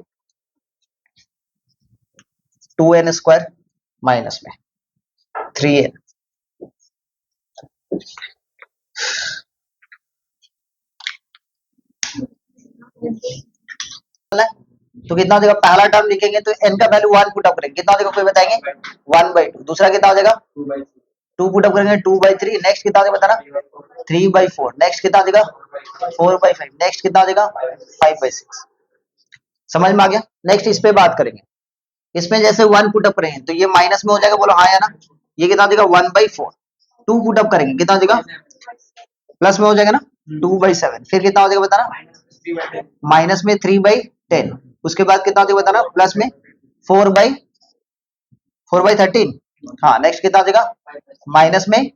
टू एन स्क्वायर माइनस में थ्री एन, तो कितना हो जाएगा? पहला टर्म लिखेंगे तो एन का वैल्यू वन पुट अप करेंगे, कितना हो जाएगा कोई बताएंगे? One by two. दूसरा कितना हो जाएगा? टू पुट अप करेंगे टू बाई थ्री, नेक्स्ट कितना हो जाएगा बताना? थ्री बाई फोर, नेक्स्ट कितना हो जाएगा? फोर बाई फाइव, नेक्स्ट कितना हो जाएगा? Five by six. समझ में आ गया? नेक्स्ट इस पे बात करेंगे, इसमें जैसे वन पुट अप करेंगे तो ये माइनस में हो जाएगा, बोलो हाँ या ना? ये कितना हो जाएगा? One by four. Two put up करेंगे कितना हो जाएगा? प्लस में हो जाएगा ना? Two by seven. फिर कितना हो जाएगा बताना? माइनस में थ्री बाई टेन। उसके बाद कितना हो जाएगा बताना? प्लस में फोर बाई थर्टीन। हाँ, नेक्स्ट कितना हो जाएगा? माइनस में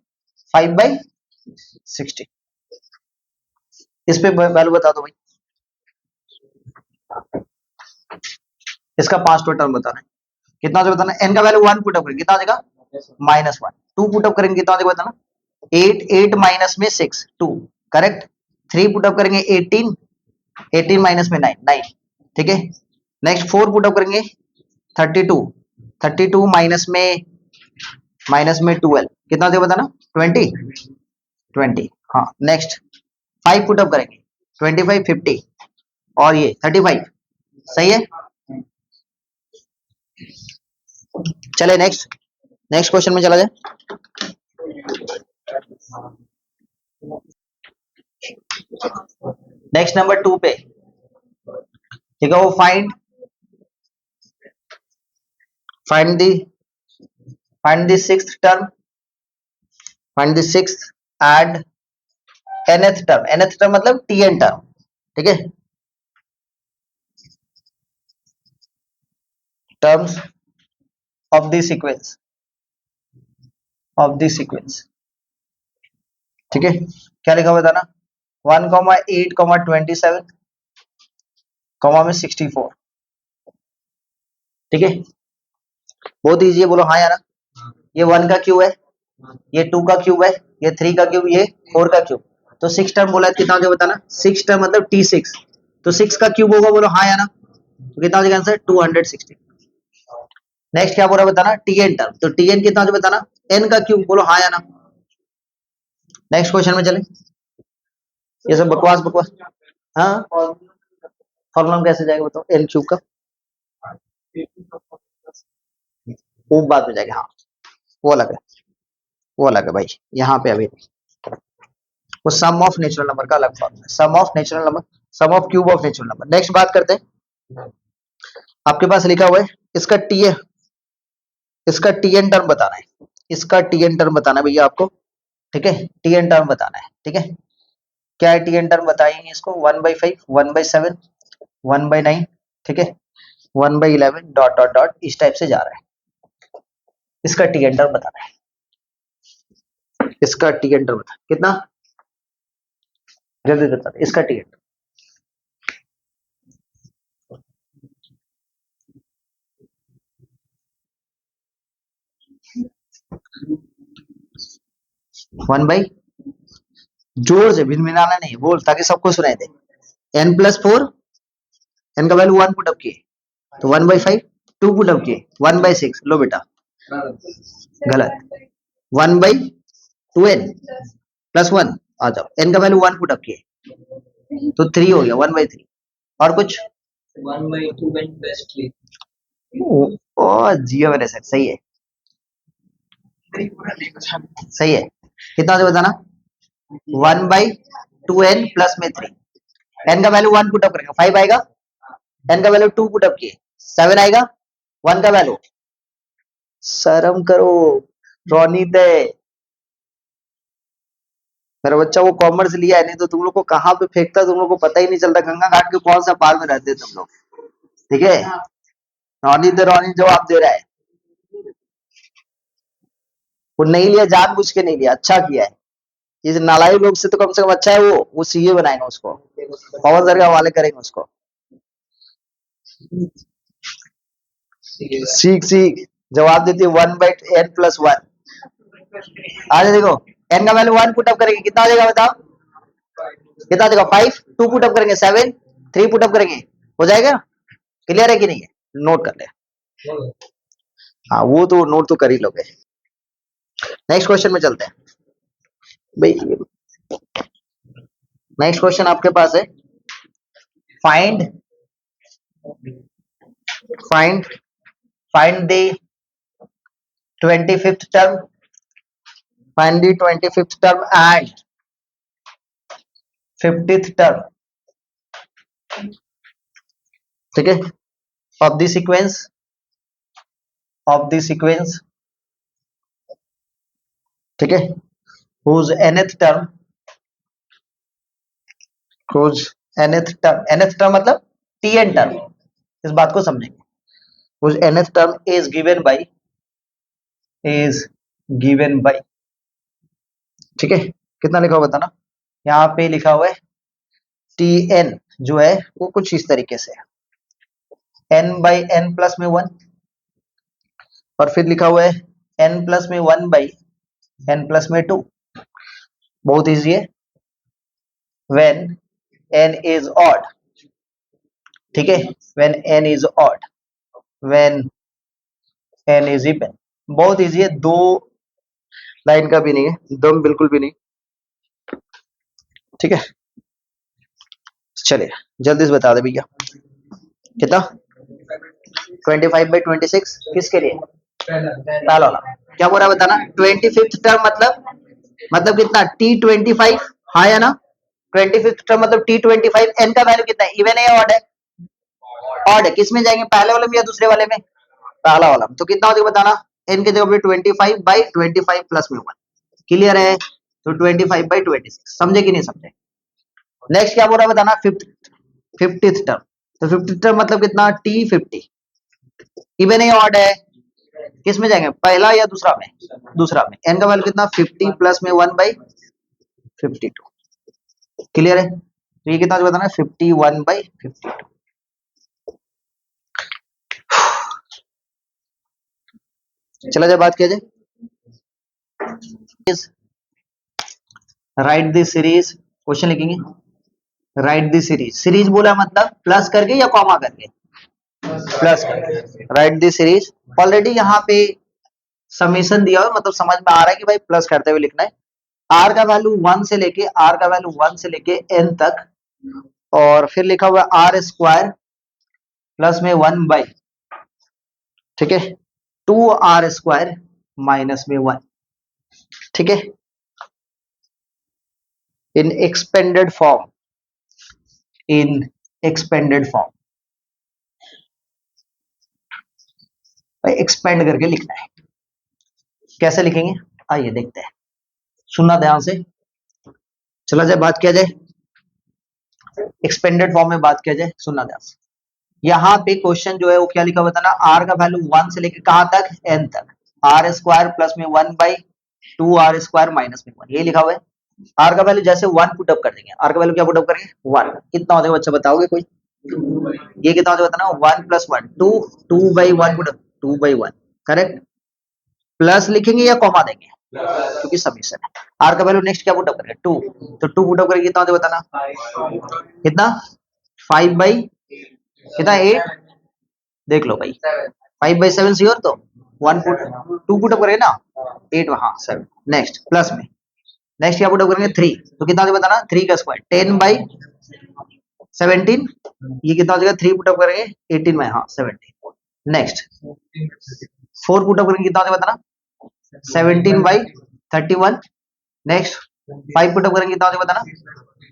फाइव बाई सिक्सटी। इस पे वैल्यू बता दो भाई, इसका पांच टो टर्म बताना है, कितना हो जाएगा बताना? एन का वैल्यू वन पुट अप करेंगे कितना हो जाएगा? Minus one. Two put up करेंगे कितना हो जाएगा बताना? एट, एट माइनस में six, two, correct. Three put up करेंगे एटीन, एटीन माइनस में नाइन, नाइन, ठीक है। नेक्स्ट फोर पुट अप करेंगे thirty two, thirty two minus में ट्वेल्व, कितना हो जाएगा बताना? ट्वेंटी, ट्वेंटी, हाँ। नेक्स्ट फाइव पुट अप करेंगे ट्वेंटी फाइव, फिफ्टी, और ये थर्टी फाइव, सही है। चले नेक्स्ट क्वेश्चन में चला जाए। नेक्स्ट नंबर टू पे, ठीक है, वो find the sixth term, find the sixth and nth term मतलब tn टर्म, ठीक है, टर्म्स ऑफ द सीक्वेंस, ठीक है। क्या लिखा हुआ था ना? 1,8,27 कॉमा में 64, ठीक है। बहुत इजी है, बोलो हाँ या ना? ये वन का क्यूब है, ये टू का क्यूब है, ये थ्री का क्यूब, ये फोर का क्यूब, तो सिक्स टर्म बोला कितना हो जाएगा बताना? सिक्स टर्म मतलब T6, तो सिक्स का क्यूब होगा, बोलो हाँ या ना? तो कितना हो जाएगा आंसर? 260। नेक्स्ट क्या बोला बताना? Tn टर्म, तो Tn कितना हो जाएगा बताना? n का क्यूब, बोलो हाँ या ना? नेक्स्ट क्वेश्चन में चले, ये सब बकवास हाँ, फॉर्मूला कैसे जाएगा बताओ? n क्यूब का वो बाद में जाएगा, हाँ वो अलग है, वो अलग है भाई, यहाँ पे अभी नहीं। वो सम ऑफ नेचुरल नंबर का अलग फॉर्म है, sum of natural number, sum of cube of natural number. Next बात करते हैं, आपके पास लिखा हुआ है इसका टी है, इसका टी एन टर्म बताना है, इसका टी एन टर्म बताना है भैया आपको, ठीक है, टी एन टर्म बताना है, ठीक है। क्या है टी एन टर्म बताएंगे इसको, 1/5, 1/7, 1/9, ठीक है, 1/11 डॉट डॉट डॉट इस टाइप से जा रहा है। इसका टी एन टर्म बताना है, इसका टी एन टर्म बता कितना, जल्दी बता इसका टी एन। 1/, जोर से भिनभिनाना नहीं, बोल ताकि सबको सुनाई दे। n+4, n का वैल्यू 1 पुट अप किए तो 1/5, 2 पुट अप किए 1/6, लो बेटा गलत, 1/2n+1 आ जाओ, n का वैल्यू 1 पुट अप किए तो 3 हो गया, 1/3। और कुछ 1/2n+3, ओ जियो मेरे सर, सही है, सही है। कितना से बताना, 1/2n प्लस में 3, n का वैल्यू 1 पुट अप करेंगे 5 आएगा, n का वैल्यू 2 पुट अप किए 7 आएगा, 1 का वैल्यू, शर्म करो रोनी दे, मेरा बच्चा वो कॉमर्स लिया है, नहीं तो तुम लोग को कहाँ पे फेंकता तुम लोग को पता ही नहीं चलता, गंगा घाट के कौन सा पार में रहते तुम लोग, ठीक है। रोनी दे, रोनी जवाब दे रहा है, वो नहीं लिया, जानबूझ के नहीं लिया, अच्छा किया है, इस नालायक लोग से तो कम से कम अच्छा है, वो सीए बनाएंगे उसको, पवन सर के हवाले करेंगे उसको, सीख सीख, जवाब देती है 1/n+1। आगे देखो, n का वैल्यू 1 पुट अप करेंगे कितना आ जाएगा बताओ, कितना आ जाएगा 5, 2 पुट अप करेंगे 7, 3 पुट अप करेंगे, हो जाएगा, क्लियर है कि नहीं है, नोट कर ले, हाँ वो तो नोट तो कर ही लोगे। नेक्स्ट क्वेश्चन में चलते हैं भाई, नेक्स्ट क्वेश्चन आपके पास है, find find find the 25th term, find the 25th term and 50th term, ठीक है, of the sequence, of the sequence, ठीक है, whose nth term, whose nth term, nth term मतलब tn term, इस बात को समझेंगे, whose nth term is given by, is given by, ठीक है, कितना लिखा हुआ बताना, यहाँ पे लिखा हुआ है tn जो है वो कुछ इस तरीके से है, n/n प्लस में 1, और फिर लिखा हुआ है n प्लस में 1/n प्लस में 2, बहुत इजी है, when n is odd, ठीक है, when n is odd, when n is even, बहुत इजी है, 2 लाइन का भी नहीं है, दम बिल्कुल भी नहीं, ठीक है। चलिए जल्दी से बता दे भैया, कितना 25/26 किसके लिए, पहला वाला, क्या बोल रहा है बताना, 25th टर्म मतलब कितना T25, हाँ या ना, 25th टर्म मतलब T25, n का वैल्यू कितना है, इवन है या ऑड है, ऑड है, किस में जाएंगे, पहले वाले में या दूसरे वाले में, पहला वाला, तो कितना हो जाएगा बताना, n की जगह पे 25/25 प्लस में 1, क्लियर है, तो 25/26, समझे कि नहीं समझे। नेक्स्ट क्या बोल रहा है बताना, 50th टर्म, तो 50th टर्म मतलब कितना T50, इवन है ऑड है, किस में जाएंगे, पहला या दूसरा में, दूसरा में, n का वैल्यू कितना 50 प्लस में 1/52, क्लियर है, तो ये कितना बताना है 51/52। चला जाए बात किया जाए, राइट द सीरीज, क्वेश्चन लिखेंगे, राइट द सीरीज, सीरीज बोला मतलब प्लस करके या कॉमा करके, प्लस करके, राइट द सीरीज, ऑलरेडी यहाँ पे समीशन दिया हुआ, मतलब समझ में आ रहा है कि भाई प्लस करते हुए लिखना है, आर का वैल्यू 1 से लेके, आर का वैल्यू 1 से लेके n तक, और फिर लिखा हुआ आर स्क्वायर प्लस में 1/, ठीक है, 2r² माइनस में 1, ठीक है, इन एक्सपेंडेड फॉर्म, इन एक्सपेंडेड फॉर्म, एक्सपेंड करके लिखना है। कैसे लिखेंगे आइए देखते हैं, सुनना ध्यान से। चला जाए बात किया जाए एक्सपेंडेड फॉर्म में, बात किया जाए, सुनना ध्यान से। यहाँ पे क्वेश्चन जो है वो क्या लिखा हुआ था ना, आर का वैल्यू 1 से लेकर कहां तक, एन तक, r² प्लस में 1/2r² माइनस में 1, ये लिखा हुआ है। आर का वैल्यू जैसे 1 पुटअप कर देंगे, आर का वैल्यू क्या पुटअप करेंगे 1, कितना हो जाएगा बच्चा बताओगे कोई, ये कितना हो जाएगा बताना, 1 + 1 2, 2/1 पुटअप 2/1, करेक्ट, प्लस लिखेंगे या कॉमा देंगे, क्योंकि समीशन है। आर का वैल्यू नेक्स्ट क्या पुटअप करेंगे 2, तो 2 पुटअप करेंगे कितना हो जाएगा बताना, कितना 5 कितना 8, देख लो भाई 5/7 श्योर, तो 1 पुट 2 पुटअप करेंगे ना 8, हाँ 7, नेक्स्ट प्लस में नेक्स्ट क्या पुटअप करेंगे 3, तो कितना हो जाएगा बताना 3 का स्क्वायर 10/17, ये कितना हो जाएगा 3 पुटअप करेंगे 18 में, हाँ 17, नेक्स्ट 4 पुटअप करेंगे कितना हो जाएगा बताना 17/31, नेक्स्ट 5 पुटअप करेंगे कितना हो जाएगा बताना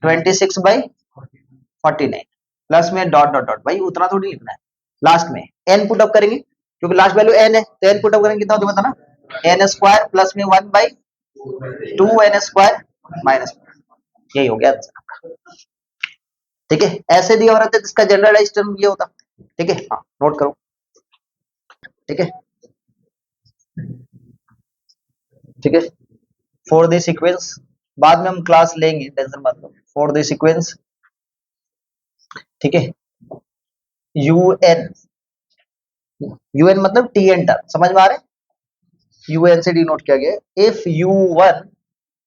26/49, प्लस में डॉट डॉट डॉट, भाई उतना थोड़ी लिखना है, लास्ट में n पुटअप करेंगे क्योंकि लास्ट वैल्यू n है, तो n पुटअप करेंगे कितना हो जाएगा बताना n² प्लस में 1/2n² माइनस, यही हो गया आंसर, ठीक है। ऐसे दिया हो रहा था जिसका जनरलाइज टर्म ये होता, ठीक है, हाँ नोट करो, ठीक है, ठीक है। फॉर द सीक्वेंस, बाद में हम क्लास लेंगे, टेंशन मत लो, फॉर द सीक्वेंस, ठीक है, UN मतलब TN टर्म, समझ में आ रहा है, UN से डिनोट किया गया, इफ U1,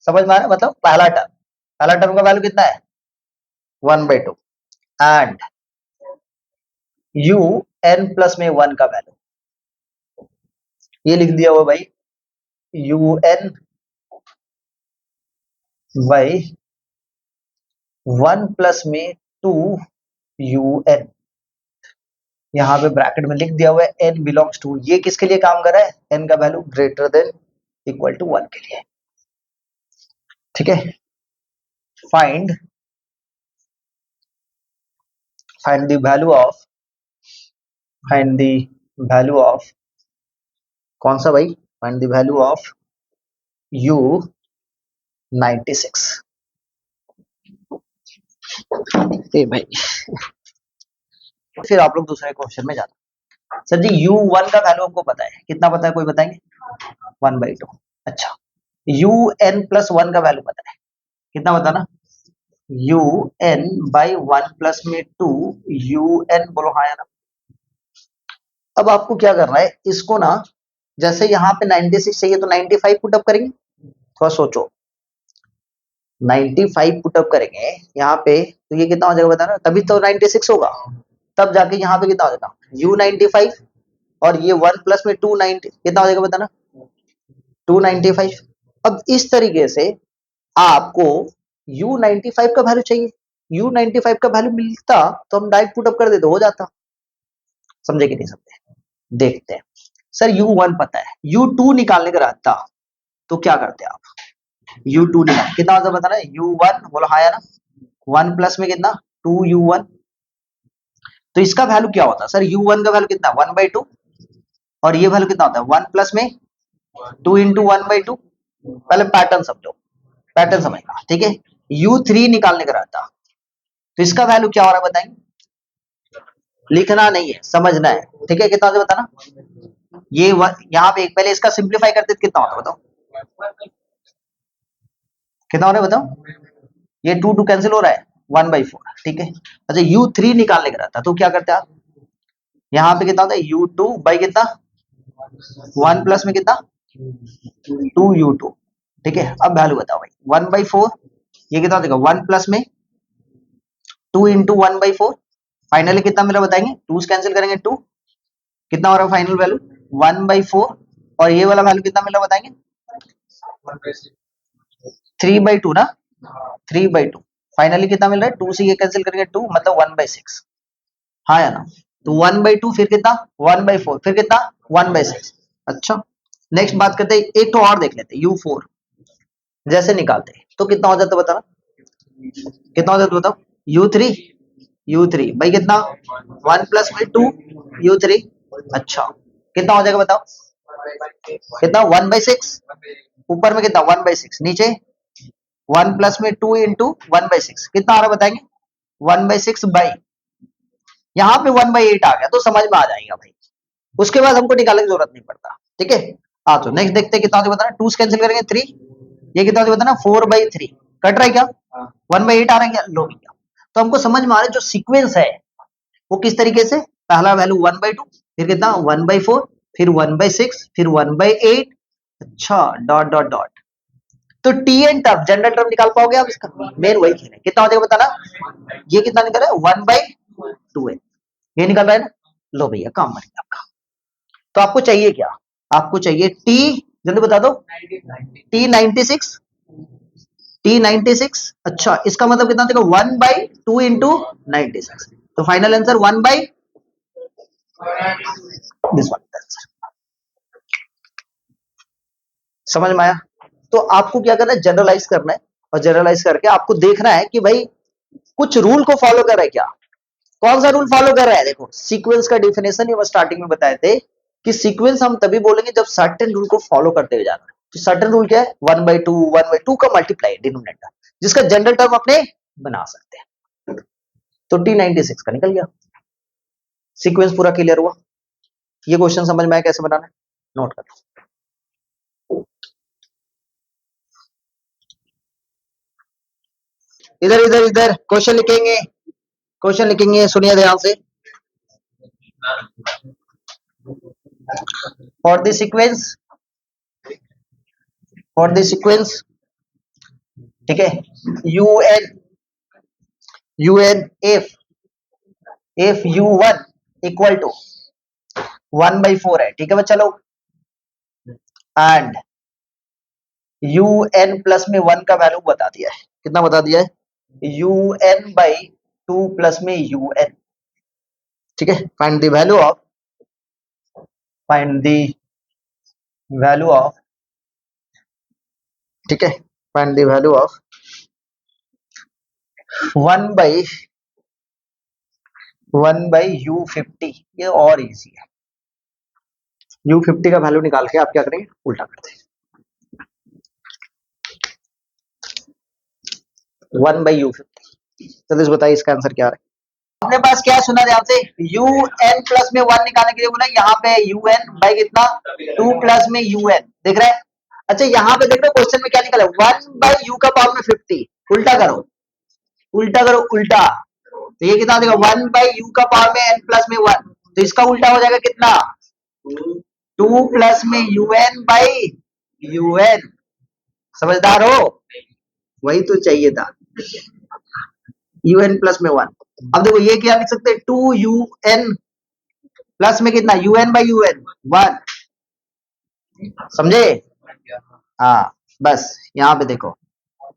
समझ में आ रहा है, मतलब पहला टर्म का वैल्यू कितना है 1/2 एंड UN प्लस में 1 का वैल्यू, ये लिख दिया हुआ भाई UN बाई 1 प्लस में 2UN, यहाँ पे ब्रैकेट में लिख दिया हुआ है n बिलोंग्स टू, ये किसके लिए काम कर रहा है, n का value greater than equal to 1 के लिए, ठीक है। फाइंड द वैल्यू ऑफ कौन सा भाई, find the value of U96, ए भाई फिर आप लोग दूसरे क्वेश्चन में जाते, सर जी U1 का वैल्यू हमको पता है, कितना पता है कोई बताएंगे 1/2, अच्छा UN प्लस 1 का वैल्यू पता है, कितना पता ना UN बाई 1 प्लस में 2 UN, बोलो हाँ या ना। अब आपको क्या करना है, इसको ना जैसे यहाँ पे 96 चाहिए तो 95 पुटअप करेंगे, थोड़ा सोचो 95 पुटअप करेंगे यहाँ पे, तो ये कितना हो जाएगा बताना, तभी तो 96 होगा, तब जाके यहाँ पे कितना हो जाएगा U95, और ये 1 प्लस में 290, कितना हो जाएगा बताना 295। अब इस तरीके से आपको U95 का वैल्यू चाहिए, U95 का वैल्यू मिलता तो हम डायरेक्ट पुटअप कर देते, हो जाता, समझे कि नहीं समझे, देखते हैं। सर U1 पता है, U2 निकालने का रहता तो क्या करते आप, U2 निकाल कितना होता बताना, U1 बोलो हाँ या ना, 1 प्लस में कितना 2U1, तो इसका वैल्यू क्या होता है सर, U1 का वैल्यू कितना 1/2, और ये वैल्यू कितना होता है 1 प्लस में 2 इंटू 1/2, पहले पैटर्न समझो, पैटर्न समझना, ठीक है। U3 निकालने का रहता तो इसका वैल्यू क्या हो रहा है बताएंगे, लिखना नहीं है समझना है, ठीक है, कितना होता है बताना, ये यहाँ पे पहले इसका सिंप्लीफाई करते तो कितना होता है बताओ, कितना हो रहा है बताओ, ये 2 कैंसिल हो रहा है 1/4, ठीक है। अच्छा U3 निकालने का रहता तो क्या करते आप, यहाँ पे कितना होता है U2 बाई कितना 1 प्लस में कितना 2U2, ठीक है। अब वैल्यू बताओ भाई 1/4, ये कितना हो जाएगा 1 प्लस में 2 इंटू 1/4, फाइनली कितना मिला बताएंगे, 2 कैंसिल करेंगे 2, कितना हो रहा है फाइनल वैल्यू 1/4, और ये वाला वैल्यू कितना मिला बताएंगे 3/2 ना, 3/2, फाइनली कितना मिल रहा है 2 से ये कैंसिल करेंगे 2, मतलब 1/6, हाँ या ना, तो 1/2 फिर कितना 1/4, फिर कितना 1/6, अच्छा, नेक्स्ट बात करते हैं, एक तो और देख लेते हैं, U4 जैसे निकालते हैं तो कितना हो जाता है बताना, कितना हो जाता है बताओ, U3 भाई कितना, 1 प्लस में 2 U3, अच्छा कितना हो जाएगा बताओ, कितना 1/6, ऊपर में कितना 1/6, नीचे 1 प्लस में 2 इंटू 1/6 कितना आ रहा बताएंगे, 1/6 बाई, यहाँ पे 1/8 आ गया तो समझ में आ जाएगा भाई, उसके बाद हमको निकालने की जरूरत नहीं पड़ता, ठीक है। हाँ तो नेक्स्ट देखते हैं कितना होता है बताना, 2 से कैंसिल करेंगे 3, ये कितना होता है बताना 4/3, कट रहा है क्या, 1/8 आ रहा है क्या, लो भैया, तो हमको समझ में आ रहा है जो सीक्वेंस है वो किस तरीके से, पहला वैल्यू 1/2, फिर कितना 1/4, फिर 1/6, फिर 1/8, अच्छा डॉट डॉट डॉट, तो T n term general term निकाल पाओगे आप इसका, मेन वही खेल है, कितना हो जाएगा बताना, ये कितना निकल रहा है 1/2 है, ये निकल रहा है ना, लो भैया काम बन गया आपका। तो आपको चाहिए क्या, आपको चाहिए टी, जल्दी बता दो, T96, T96, अच्छा इसका मतलब कितना देखो 1/2 इंटू 96, तो final answer 1 by this one answer, समझ में आया। तो आपको क्या करना है, जनरलाइज करना है, और जनरलाइज करके आपको देखना है कि भाई कुछ रूल को फॉलो कर रहा है क्या, कौन सा रूल फॉलो कर रहा है, देखो सीक्वेंस का डिफिनेशन ये स्टार्टिंग में बताए थे कि सीक्वेंस हम तभी बोलेंगे जब सर्टेन रूल को फॉलो करते हुए जाना है, तो सर्टेन रूल क्या है, 1/2 का मल्टीप्लाई डिनोमिनेटर, जिसका जनरल टर्म अपने बना सकते हैं, तो T96 का निकल गया, सीक्वेंस पूरा क्लियर हुआ, ये क्वेश्चन समझ में आया कैसे बनाना है, नोट कर लो, इधर इधर इधर क्वेश्चन लिखेंगे, क्वेश्चन लिखेंगे, सुनिए ध्यान से, for the sequence, for the sequence, ठीक है, UN if U1 equal to 1/4 है, ठीक है बच्चा लोग, एंड UN प्लस में 1 का वैल्यू बता दिया है, कितना बता दिया है, UN/2 प्लस में UN, ठीक है, find the value of, find the value of, ठीक है, find the value of 1/U50, ये और इजी है, U50 का वैल्यू निकाल के आप क्या करेंगे, उल्टा कर देंगे, 1/U50, चलिए बताइए इसका आंसर क्या है, अपने पास क्या सुना ध्यान से, UN प्लस में 1 निकालने के लिए बोला, यहाँ पे UN बाई कितना 2 प्लस में UN देख रहे हैं, अच्छा यहाँ पे देख रहे हो क्वेश्चन में क्या निकला, 1/U का पावर में 50, उल्टा करो, उल्टा करो उल्टा, तो ये कितना देगा 1/U का पावर में n प्लस में 1, तो इसका उल्टा हो जाएगा कितना 2 प्लस में UN/UN, समझदार हो, वही तो चाहिए था, UN प्लस में 1, अब देखो ये क्या लिख सकते हैं 2UN प्लस में कितना UN/UN 1, समझे, हाँ बस यहाँ पे देखो,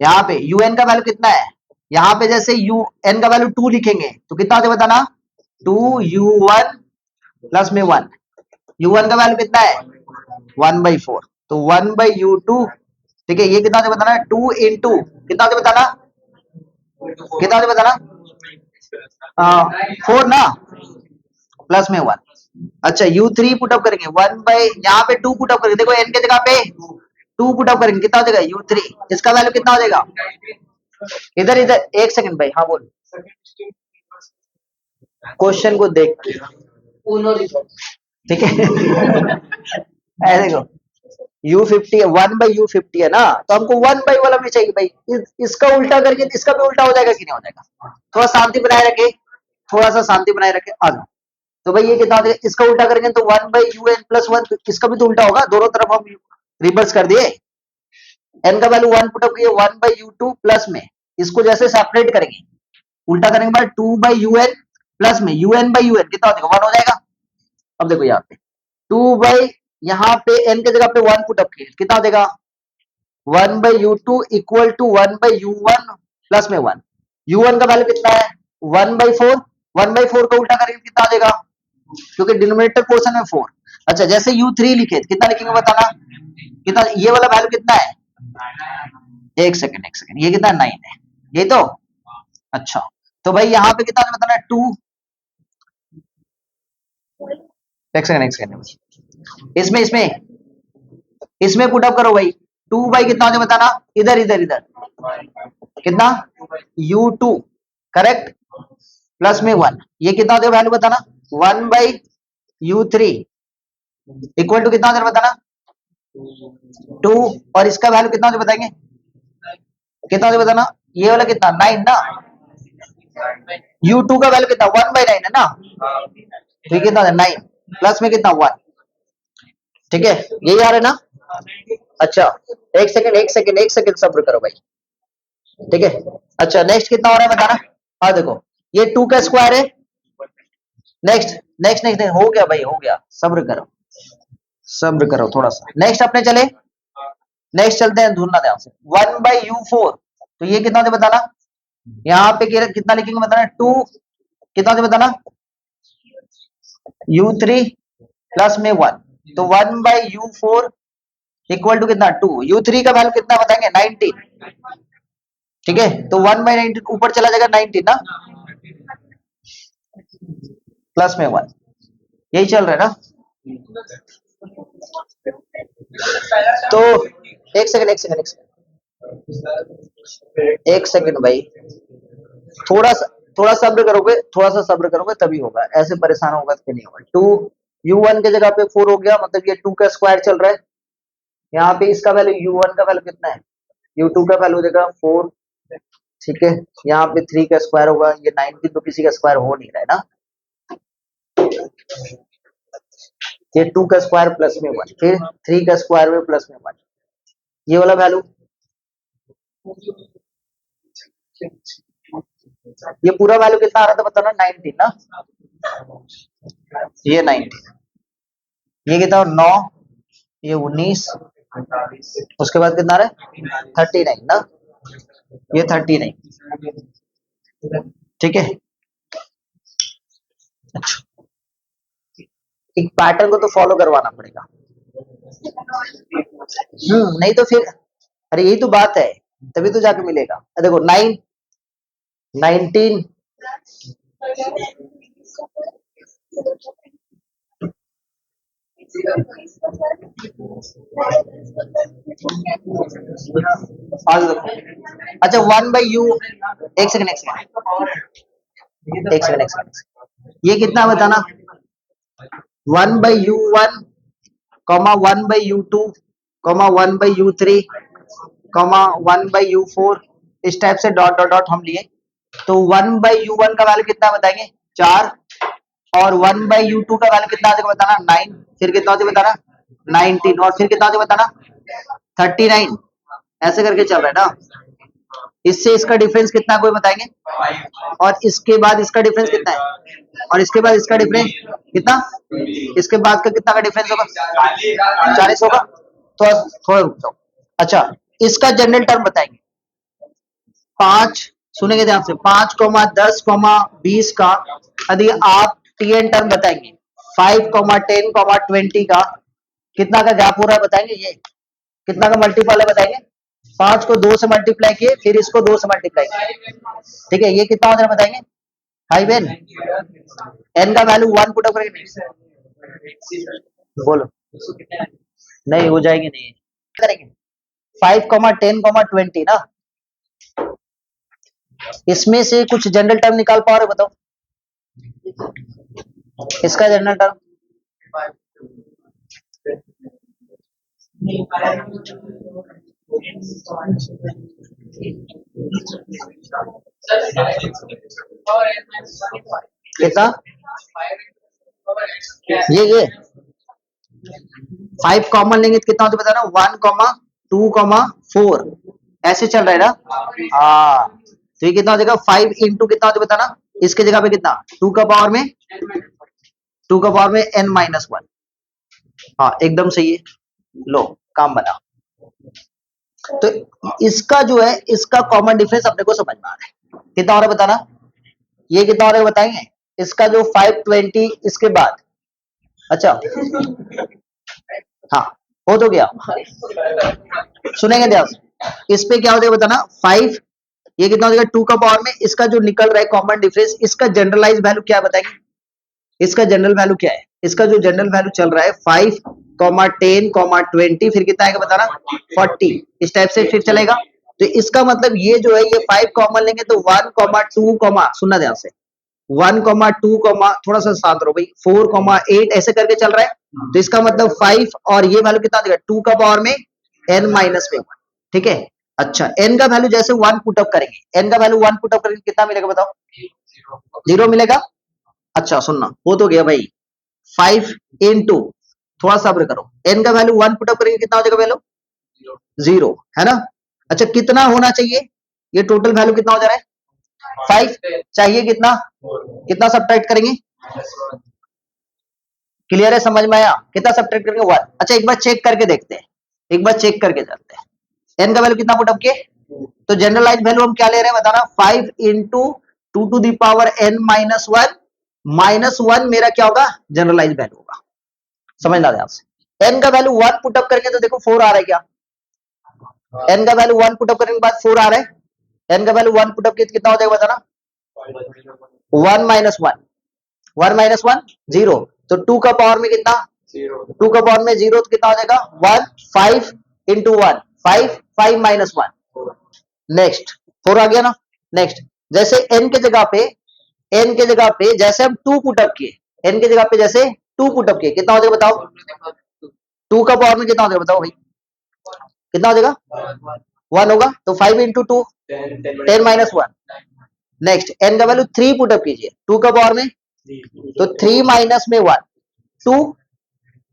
यहाँ पे UN का वैल्यू कितना है, यहाँ पे जैसे UN का वैल्यू 2 लिखेंगे तो कितना होता है बताना, 2U1 प्लस में 1, U1 का वैल्यू कितना है 1/4, तो 1/U2, ठीक है, ये कितना होता है बताना, 2 इंटू कितना होता है बताना, कितना होता है बताना 4 ना, प्लस में 1, अच्छा U3 पुटअप करेंगे 1 बाई, यहाँ पे 2 पुटअप करेंगे, देखो n के जगह पे 2 पुटअप करेंगे, कितना हो जाएगा U3, इसका वैल्यू कितना हो जाएगा, इधर इधर एक सेकंड भाई, हाँ बोल, क्वेश्चन को देख के, ठीक है ऐसे देखो U50 है, 1/U50 है ना, तो हमको 1 वाला भी चाहिए भाई, इसका उल्टा करके इसका भी उल्टा हो जाएगा कि नहीं हो जाएगा, थोड़ा शांति बनाए रखे, थोड़ा सा शांति बनाए रखे, आ जाओ, तो भाई ये कितना हो जाएगा, इसका उल्टा करेंगे तो 1/UN प्लस 1, इसका भी तो उल्टा होगा, दोनों तरफ हम रिवर्स कर दिए, n का वैल्यू 1 पुट अप किए 1/U2 प्लस में, इसको जैसे सेपरेट करेंगे, उल्टा करेंगे बाद 2/UN प्लस में UN/UN कितना हो जाएगा 1 हो जाएगा, अब देखो यहाँ पे 2 बाई, यहाँ पे n के जगह पे 1 पुट अप किए, कितना हो जाएगा 1/U2 equal to 1/U1 plus में 1, U1 का वैल्यू कितना है 1/4, 1/4 का उल्टा करेंगे कितना आ जाएगा क्योंकि डिनोमिनेटर पोर्शन में 4। अच्छा जैसे U3 लिखे कितना लिखेंगे बताना, कितना ये वाला वैल्यू कितना है, एक सेकंड ये कितना 9 है, ये तो अच्छा तो भाई यहाँ पे कितना बताना है 2, एक सेकंड इसमें इसमें इसमें पुट अप करो भाई, 2 बाई कितना हो जाए बताना, इधर इधर इधर कितना U2 करेक्ट प्लस में 1, ये कितना हो जाए वैल्यू बताना 1 बाई U3 इक्वल टू कितना हो जाए बताना 2, और इसका वैल्यू कितना हो जाए बताएंगे, कितना हो जाए बताना, ये वाला कितना 9 ना, U2 का वैल्यू कितना 1 बाई 9 है ना, तो ये कितना 9 प्लस में कितना 1, ठीक है यही आ रहा है ना। अच्छा एक सेकंड सब्र करो भाई, ठीक है। अच्छा नेक्स्ट कितना हो रहा है बताना, हाँ देखो ये 2 का स्क्वायर है, नेक्स्ट नेक्स्ट नेक्स्ट हो गया भाई हो गया, सब्र करो थोड़ा सा, नेक्स्ट अपने चले, नेक्स्ट चलते हैं ढूंढना ध्यान से 1 बाई U4, तो ये कितना होता है बताना, यहाँ पे कितना लिखेंगे बताना 2, कितना होता है बताना U3 प्लस में 1, तो 1 बाई U4 इक्वल टू कितना 2, U3 का वैल्यू कितना बताएंगे 19, ठीक है तो 1 बाई 19 ऊपर चला जाएगा 19 ना, प्लस में 1, यही चल रहा है ना। तो एक सेकंड भाई, थोड़ा सब्र करोगे, थोड़ा सा सब्र करोगे तभी होगा, ऐसे परेशान होगा तो नहीं होगा। 2 U1 के जगह पे 4 हो गया, मतलब ये 2 का स्क्वायर चल रहा है, यहाँ पे इसका वैल्यू U1 का वैल्यू कितना है, U2 का वैल्यू देगा 4, ठीक है यहाँ पे 3 का स्क्वायर होगा, ये 19 तो किसी का स्क्वायर हो नहीं रहा है ना, ये 2 का स्क्वायर प्लस में 1, फिर 3 का स्क्वायर में प्लस में 1, ये वाला वैल्यू, ये पूरा वैल्यू कितना आ रहा था बताना 19 ना, ये 19, ये कितना 9, ये 19, उसके बाद कितना आ रहा है 39 ना, ये 39, ठीक है। अच्छा एक पैटर्न को तो फॉलो करवाना पड़ेगा, नहीं तो फिर, अरे यही तो बात है, तभी तो जाके मिलेगा। देखो 9 19 आज देखो, अच्छा 1 बाई यू, एक सेकंड ये कितना बताना 1 by U1 comma 1 by U2 comma 1 by U3 comma 1 by U4, इस टाइप से डॉट डॉट डॉट हम लिए, तो 1 बाई U1 का वैल्यू कितना बताएंगे 4, और 1 बाई U2 का वैल्यू कितना होगा बताना 9, फिर कितना होगा बताना 19, और फिर कितना होगा बताना 39, ऐसे करके चल रहा है ना। इससे इसका डिफरेंस कितना कोई बताएंगे, और इसके बाद इसका डिफरेंस कितना है, और इसके बाद इसका डिफरेंस कितना, इसके बाद का कितना का डिफरेंस होगा 40 होगा, तो थोड़ा रुक जाओ। अच्छा इसका जनरल टर्म बताएंगे 5, सुनेंगे ध्यान से 5,10,20 का, यदि आप टीएन टर्म बताएंगे 5,10,20 का कितना का गैप हो रहा है बताएंगे, ये कितना का मल्टीपल है बताएंगे, 5 को 2 से मल्टीप्लाई किए, फिर इसको 2 से मल्टीप्लाई किए, ठीक है ये कितना हो जाएगा बताएंगे, हाई बेन एन का वैल्यू 1 पुट अप करेंगे, बोलो नहीं हो जाएगी, नहीं करेंगे 5,10,20 ना, इसमें से कुछ जनरल टर्म निकाल पा रहे बताओ, इसका जनरल टर्म कितना, ये 5 कॉमन लेंगे तो कितना होता है बताना 1,2,4 ऐसे चल रहा है ना, हाँ तो ये कितना हो जाएगा 5 इंटू कितना होता है बताना, इसके जगह पे कितना 2 का पावर में n-1, हाँ एकदम सही है, लो काम बना। तो इसका जो है इसका कॉमन डिफरेंस अपने को समझ में आ रहा है, कितना हो रहा है बताना, ये कितना हो रहा है बताएंगे इसका जो 520 इसके बाद, अच्छा हाँ हो तो गया, सुनेंगे ध्यान से। इस पे क्या हो जाएगा बताना, 5 ये कितना हो जाएगा 2 का पावर में, इसका जो निकल रहा है कॉमन डिफरेंस, इसका जनरलाइज वैल्यू क्या है बताएंगे, इसका जनरल वैल्यू क्या है, इसका जो जनरल वैल्यू चल रहा है 5, 10, 20, फिर कितना आएगा बताना 40, इस टाइप से फिर चलेगा। तो इसका मतलब ये जो है ये 5 कॉमन लेंगे तो 1, 2, सुनना ध्यान से, 1, 2, थोड़ा सा शांत रहो भाई, 4, 8 ऐसे करके चल रहा है। तो इसका मतलब 5 और ये वैल्यू कितना देगा 2 का पावर में n माइनस में 1, ठीक है। अच्छा n का वैल्यू जैसे 1 पुटअप करेंगे, n का वैल्यू 1 पुटअप करेंगे कितना मिलेगा बताओ, 0 मिलेगा। अच्छा सुनना, वो तो गया भाई 5 इंटू, थोड़ा सब्र करो, n का वैल्यू 1 पुटअप करेंगे कितना हो जाएगा वैल्यू 0, है ना। अच्छा कितना होना चाहिए, ये टोटल वैल्यू कितना हो जा रहा है 5, चाहिए कितना, कितना सब्ट्रैक्ट करेंगे, क्लियर है, समझ में आया, कितना सब्ट्रैक्ट करेंगे 1। अच्छा एक बार चेक करके देखते हैं, एक बार चेक करके चलते हैं, n का वैल्यू कितना पुटअप किए, तो जनरलाइज वैल्यू हम क्या ले रहे हैं बताना, 5 into 2 to the power n minus 1, minus 1 मेरा क्या होगा जनरलाइज वैल्यू होगा, समझना ध्यान से। n का वैल्यू 1 पुटअप करेंगे तो देखो 4 आ रहा है क्या, n का वैल्यू 1 पुटअप करने के बाद 4 आ रहा है, n का वैल्यू 1 पुटअप किया कितना हो जाएगा बताना, 1 माइनस 1, 1 माइनस 1 0, तो 2 का पावर में कितना 2 का पावर में 0, तो कितना हो जाएगा 1, 5 इंटू 1, 5, 5 माइनस 1, नेक्स्ट 4 आ गया ना। नेक्स्ट जैसे n के जगह पे, n के जगह पे जैसे हम 2 पुटअप किए, n के जगह पे जैसे 2 पुटअप किए कितना हो जाएगा बताओ, 2 का पावर में कितना हो जाएगा बताओ भाई, कितना हो जाएगा 1 होगा, तो 5 इंटू 2 10 माइनस 1, नेक्स्ट n का वैल्यू 3 पुटअप कीजिए 2 का पावर में, तो 3 माइनस में 1 2,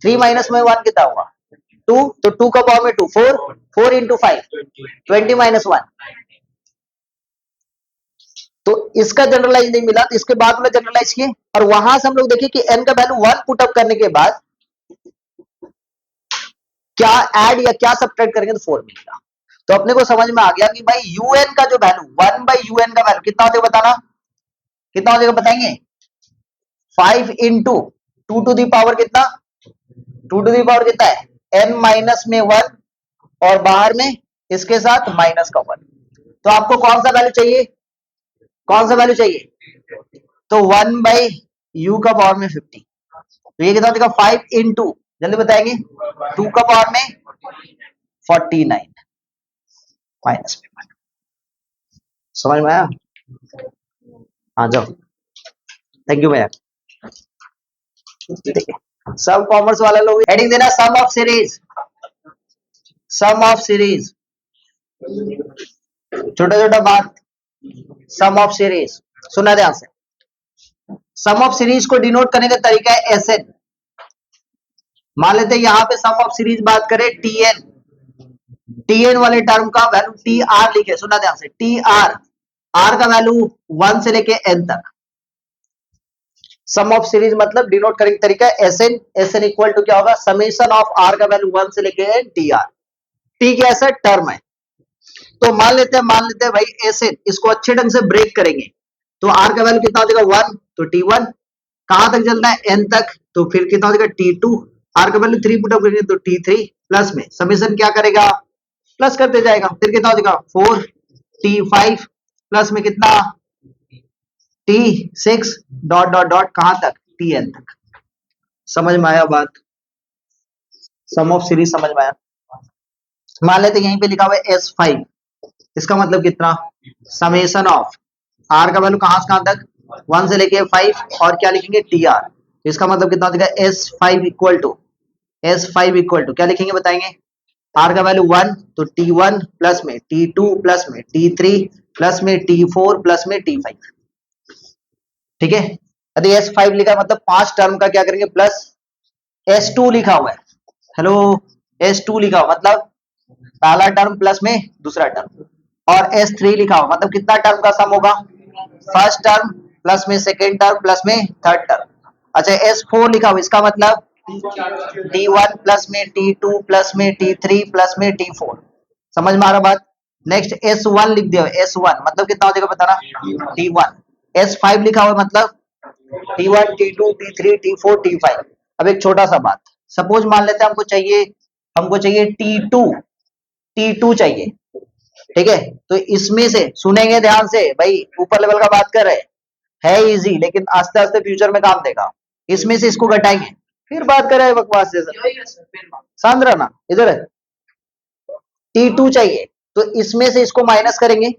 3 माइनस में 1 कितना होगा 2, तो 2 का पावर में 2 4, 4 इंटू 5 20 माइनस 1, तो इसका जनरलाइज नहीं मिला, तो इसके बाद में जनरलाइज किए, और वहां से हम लोग देखिए कि n का वैल्यू 1 पुटअप करने के बाद क्या ऐड या क्या सब्ट्रैक्ट करेंगे तो 4 मिलेगा। तो अपने को समझ में आ गया कि भाई un का जो वैल्यू 1 बाई un का वैल्यू कितना हो जाएगा बताना, कितना हो जाएगा बताएंगे, 5 इंटू 2 टू दी पावर कितना, 2 टू दी पावर कितना है n माइनस में 1, और बाहर में इसके साथ माइनस का 1, तो आपको कौन सा वैल्यू चाहिए, कौन सा वैल्यू चाहिए, तो 1 बाई u का पावर में 50, तो ये कितना हो जाएगा 5 इंटू, जल्दी बताएंगे 2 का पावर में 49 माइनस में 1, समझ में आया, हाँ जाओ, थैंक यू भैया। सब कॉमर्स वाले लोग हेडिंग देना sum of series, sum of series, छोटा छोटा बात, सम ऑफ सीरीज सुना ध्यान से। सम ऑफ सीरीज को डिनोट करने का तरीका है एसएन, मान लेते हैं यहां पे सम ऑफ सीरीज बात करें टीएन, टीएन वाले टर्म का वैल्यू टी आर लिखे, सुना ध्यान से, टी आर, आर का वैल्यू 1 से लेके एन तक, सम ऑफ सीरीज मतलब डिनोट करने का तरीका है एसएन, एसएन इक्वल टू क्या होगा समेशन ऑफ आर का वैल्यू 1 से लेके एन टी आर, टी क्या ऐसा टर्म है। तो मान लेते हैं भाई एसएन, इसको अच्छे ढंग से ब्रेक करेंगे, तो आर का वैल्यू कितना हो जाएगा 1, तो टी 1 कहां तक चलता है एन तक, तो फिर कितना हो जाएगा टी 2, आर का वैल्यू 3 पुटअप करेंगे तो टी 3, प्लस में समेशन क्या करेगा प्लस करते जाएगा, फिर कितना हो जाएगा 4 टी 5 प्लस में कितना टी 6 डॉट डॉट डॉट कहां तक टी एन तक, समझ में आया बात, सम ऑफ सीरीज समझ में आया। मान लेते यहीं पे लिखा हुआ है S5, इसका मतलब कितना समेशन ऑफ आर का वैल्यू कहां से कहां तक 1 से लेके 5, और क्या लिखेंगे टी आर, इसका मतलब कितना हो जाएगा S5 equal to, S5 equal to क्या लिखेंगे बताएंगे, आर का वैल्यू 1 तो T1 प्लस में T2 प्लस में T3 प्लस में T4 प्लस में T5, ठीक है। यदि S5 लिखा मतलब 5 टर्म का क्या करेंगे प्लस, S2 लिखा हुआ है, हेलो S2 लिखा हुआ मतलब पहला टर्म प्लस में दूसरा टर्म, और S3 लिखा हुआ मतलब कितना टर्म का सम होगा, फर्स्ट टर्म प्लस में सेकेंड टर्म प्लस में थर्ड टर्म। अच्छा S4 लिखा हुआ इसका मतलब T1 प्लस में T2 प्लस में T3 प्लस में T4, समझ में आ रहा बात। नेक्स्ट S1 लिख दिया, S1 मतलब कितना हो जाएगा बताना T1, S5 लिखा हुआ मतलब T1 T2 T3 T4 T5। अब एक छोटा सा बात, सपोज मान लेते हैं हमको चाहिए T2 चाहिए, ठीक है। तो इसमें से सुनेंगे ध्यान से भाई, ऊपर लेवल का बात कर रहे हैं, है इजी लेकिन आस्ते आस्ते फ्यूचर में काम देगा। इसमें से इसको घटाएंगे, फिर बात करें बकवास जैसा, शांत रहना, इधर है। T2 चाहिए तो इसमें से इसको माइनस करेंगे,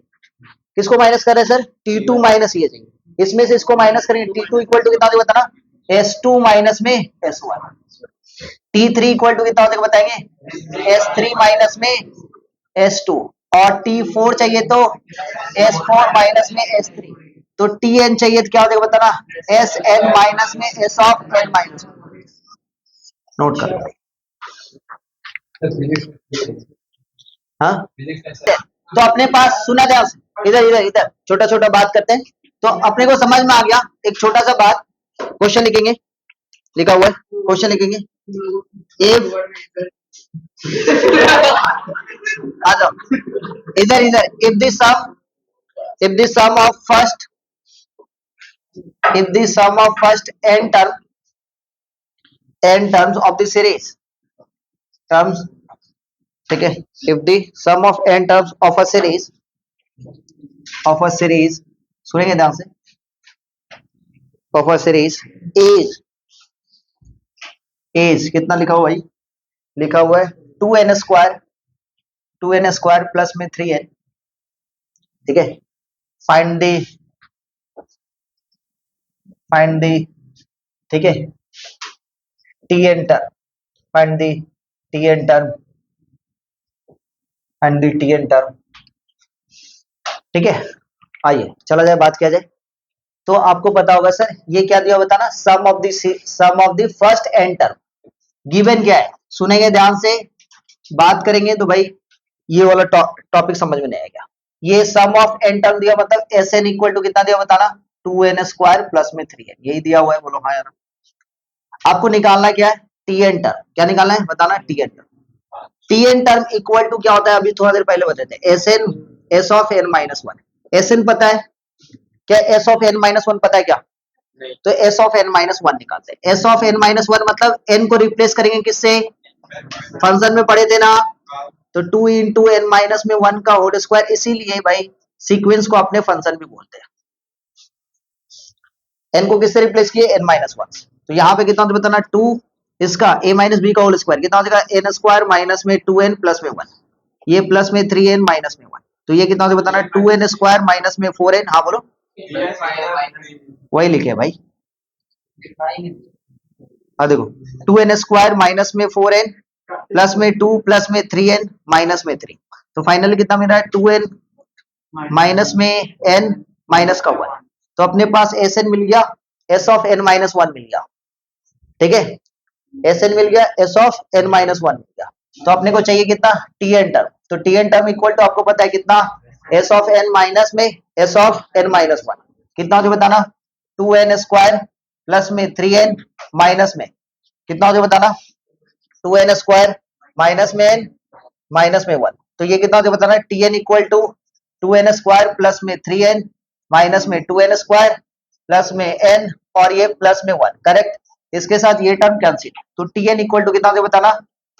किसको माइनस कर रहे हैं सर? T2 माइनस ये चाहिए, इसमें से इसको माइनस करेंगे। T2 इक्वल टू कितना हो जाएगा बताना? S2 माइनस में S1। T3 इक्वल टू कितना हो जाएगा बताएंगे? S3 माइनस में S2। और T4 चाहिए तो S4 माइनस में S3। तो Tn चाहिए तो क्या हो जाएगा बताना? Sn माइनस में S of n minus. Note कर लो। हाँ, तो अपने पास सुना ध्यान से, इधर इधर इधर छोटा छोटा बात करते हैं। तो अपने को समझ में आ गया, एक छोटा सा बात, क्वेश्चन लिखेंगे, लिखा हुआ है क्वेश्चन लिखेंगे। इफ आ जाओ इधर इधर, if the sum of first n terms of the series terms, ठीक है। If the sum of n terms of a series, सुनेंगे ध्यान से, of a series is कितना लिखा हुआ भाई? लिखा हुआ है 2n स्क्वायर प्लस में 3n, ठीक है। फाइंड दी, ठीक है, tn term, find the tn term, find the tn term, ठीक है। आइए चला जाए, बात किया जाए। तो आपको पता होगा सर, ये क्या दिया बताना? Sum of the first n term. Given क्या है? सुनेंगे ध्यान से, बात करेंगे तो भाई ये वाला टॉपिक समझ में नहीं आएगा। ये सम ऑफ n टर्म दिया, मतलब Sn इक्वल टू कितना दिया बताना? 2n स्क्वायर प्लस में 3n, यही दिया हुआ है, बोलो हाँ यार। आपको निकालना क्या है? Tn term. क्या निकालना है बताना? Tn term. Tn term equal to क्या होता है? अभी थोड़ा देर पहले बताते हैं, Sn S of n minus 1। Sn पता है क्या? S ऑफ n माइनस 1 पता है क्या? तो S ऑफ n माइनस 1 निकालते हैं। S ऑफ n माइनस 1 मतलब n को रिप्लेस करेंगे किससे? फंक्शन में पढ़े थे ना, तो 2 इंटू एन माइनस में 1 का होल स्क्वायर। इसीलिए भाई सीक्वेंस को अपने फंक्शन भी बोलते हैं। n को किससे रिप्लेस किए? n minus 1। तो यहाँ पे कितना बताना? 2 इसका a माइनस बी का होल स्क्वायर कितना हो जाएगा? n स्क्वायर माइनस में 2n प्लस में 1, ये प्लस में 3n माइनस में 1, तो ये कितना बताना? 2n स्क्वायर माइनस में 4n। हाँ बोलो, वही लिखे भाई। हाँ देखो, 2n स्क्वायर माइनस में 4n प्लस में 2 प्लस में 3n माइनस में 3, तो फाइनली कितना मिल रहा है? 2n माइनस में n माइनस का 1। तो अपने पास Sn मिल गया, S ऑफ n माइनस 1 मिल गया, ठीक है। Sn मिल गया, S ऑफ n माइनस 1 मिल गया। तो अपने को चाहिए कितना? Tn term. तो Tn टर्म इक्वल टू आपको पता है कितना? S ऑफ n माइनस में S ऑफ n माइनस 1 कितना हो जाए बताना? 2n स्क्वायर प्लस में 3n माइनस में कितना हो जाए बताना? 2n स्क्वायर माइनस में n माइनस में 1, तो ये कितना हो जाए बताना? Tn equal to 2n square plus में 3n माइनस में 2n स्क्वायर प्लस में n और ये प्लस में 1, करेक्ट। इसके साथ ये टर्म कैंसिल, तो Tn इक्वल टू कितना हो जाए बताना?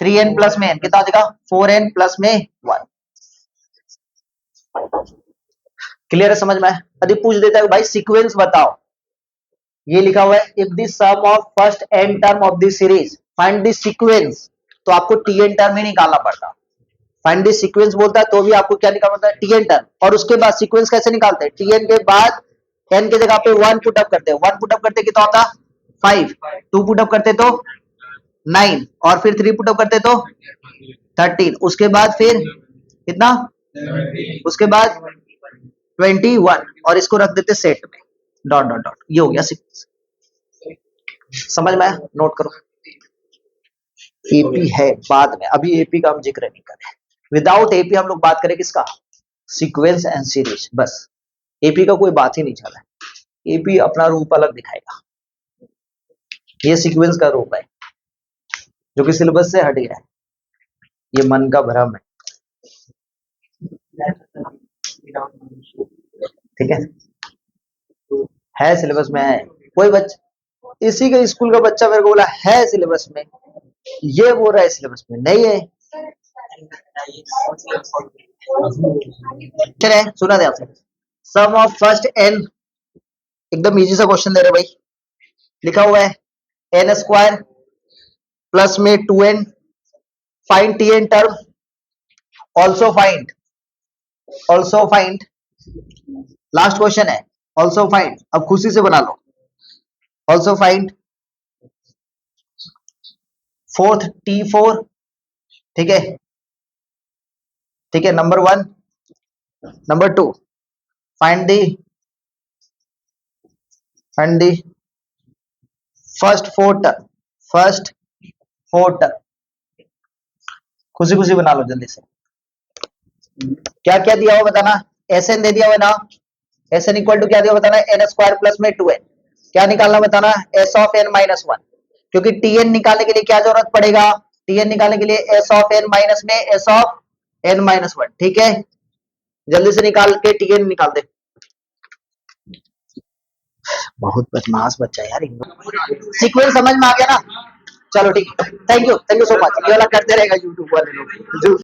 3n प्लस में n कितना हो जाएगा? 4n प्लस में 1। क्लियर है, समझ में? यदि पूछ देता है भाई सीक्वेंस बताओ, ये लिखा हुआ है if the sum of first n term of the series find the sequence, तो आपको Tn टर्म ही निकालना पड़ता। फाइंड द सीक्वेंस बोलता है तो भी आपको क्या निकालना होता है? Tn term. और उसके बाद सीक्वेंस कैसे निकालते हैं? Tn के बाद n के जगह पे 1 पुट अप करते हैं, 1 पुट अप करते कितना होता? 5, 2 पुट अप करते तो 9, और फिर 3 पुट अप करते तो 13, उसके बाद फिर कितना? उसके बाद 21, और इसको रख देते सेट में, डॉट डॉट डॉट, ये हो गया सीक्वेंस। समझ में आया? नोट करो। एपी है बाद में, अभी एपी का हम जिक्र नहीं करें। विदाउट एपी हम लोग बात करें किसका? सीक्वेंस एंड सीरीज, बस। एपी का कोई बात ही नहीं चला है। एपी अपना रूप अलग दिखाएगा, ये सीक्वेंस का रूप है जो कि सिलेबस से हट गया है, ये मन का भ्रम है, ठीक है सिलेबस में है, कोई बच्चा इसी के स्कूल का बच्चा मेरे को बोला है सिलेबस में, ये बोल रहा है सिलेबस में नहीं है। चले सुना ध्यान से, सम ऑफ फर्स्ट एन, एकदम इजी सा क्वेश्चन दे रहे भाई, लिखा हुआ है एन स्क्वायर प्लस में 2n, find T n term, also find, also find, last question है ऑल्सो फाइंड, अब खुशी से बना लो, ऑल्सो फाइंड फोर्थ T4, ठीक है, ठीक है, number 1, number 2, find the first 4 term, first 4 term, खुशी खुशी बना लो जल्दी से। क्या क्या दिया हुआ बताना, एस एन दे दिया हुआ ना, एस एन इक्वल टू क्या दिया बताना, एन स्क्वायर प्लस में 2n, क्या निकालना बताना, एस ऑफ एन माइनस 1, क्योंकि टी एन निकालने के लिए क्या जरूरत पड़ेगा, टी एन निकालने के लिए एस ऑफ एन माइनस में एस ऑफ एन माइनस 1, ठीक है, जल्दी से निकाल के टी एन निकाल दे। बहुत बदमाश बच्चा यार, सीक्वेंस समझ में आ गया ना, चलो ठीक है, थैंक यू सो मच, ये वाला करते रहेगा यूट्यूब वाले लोग।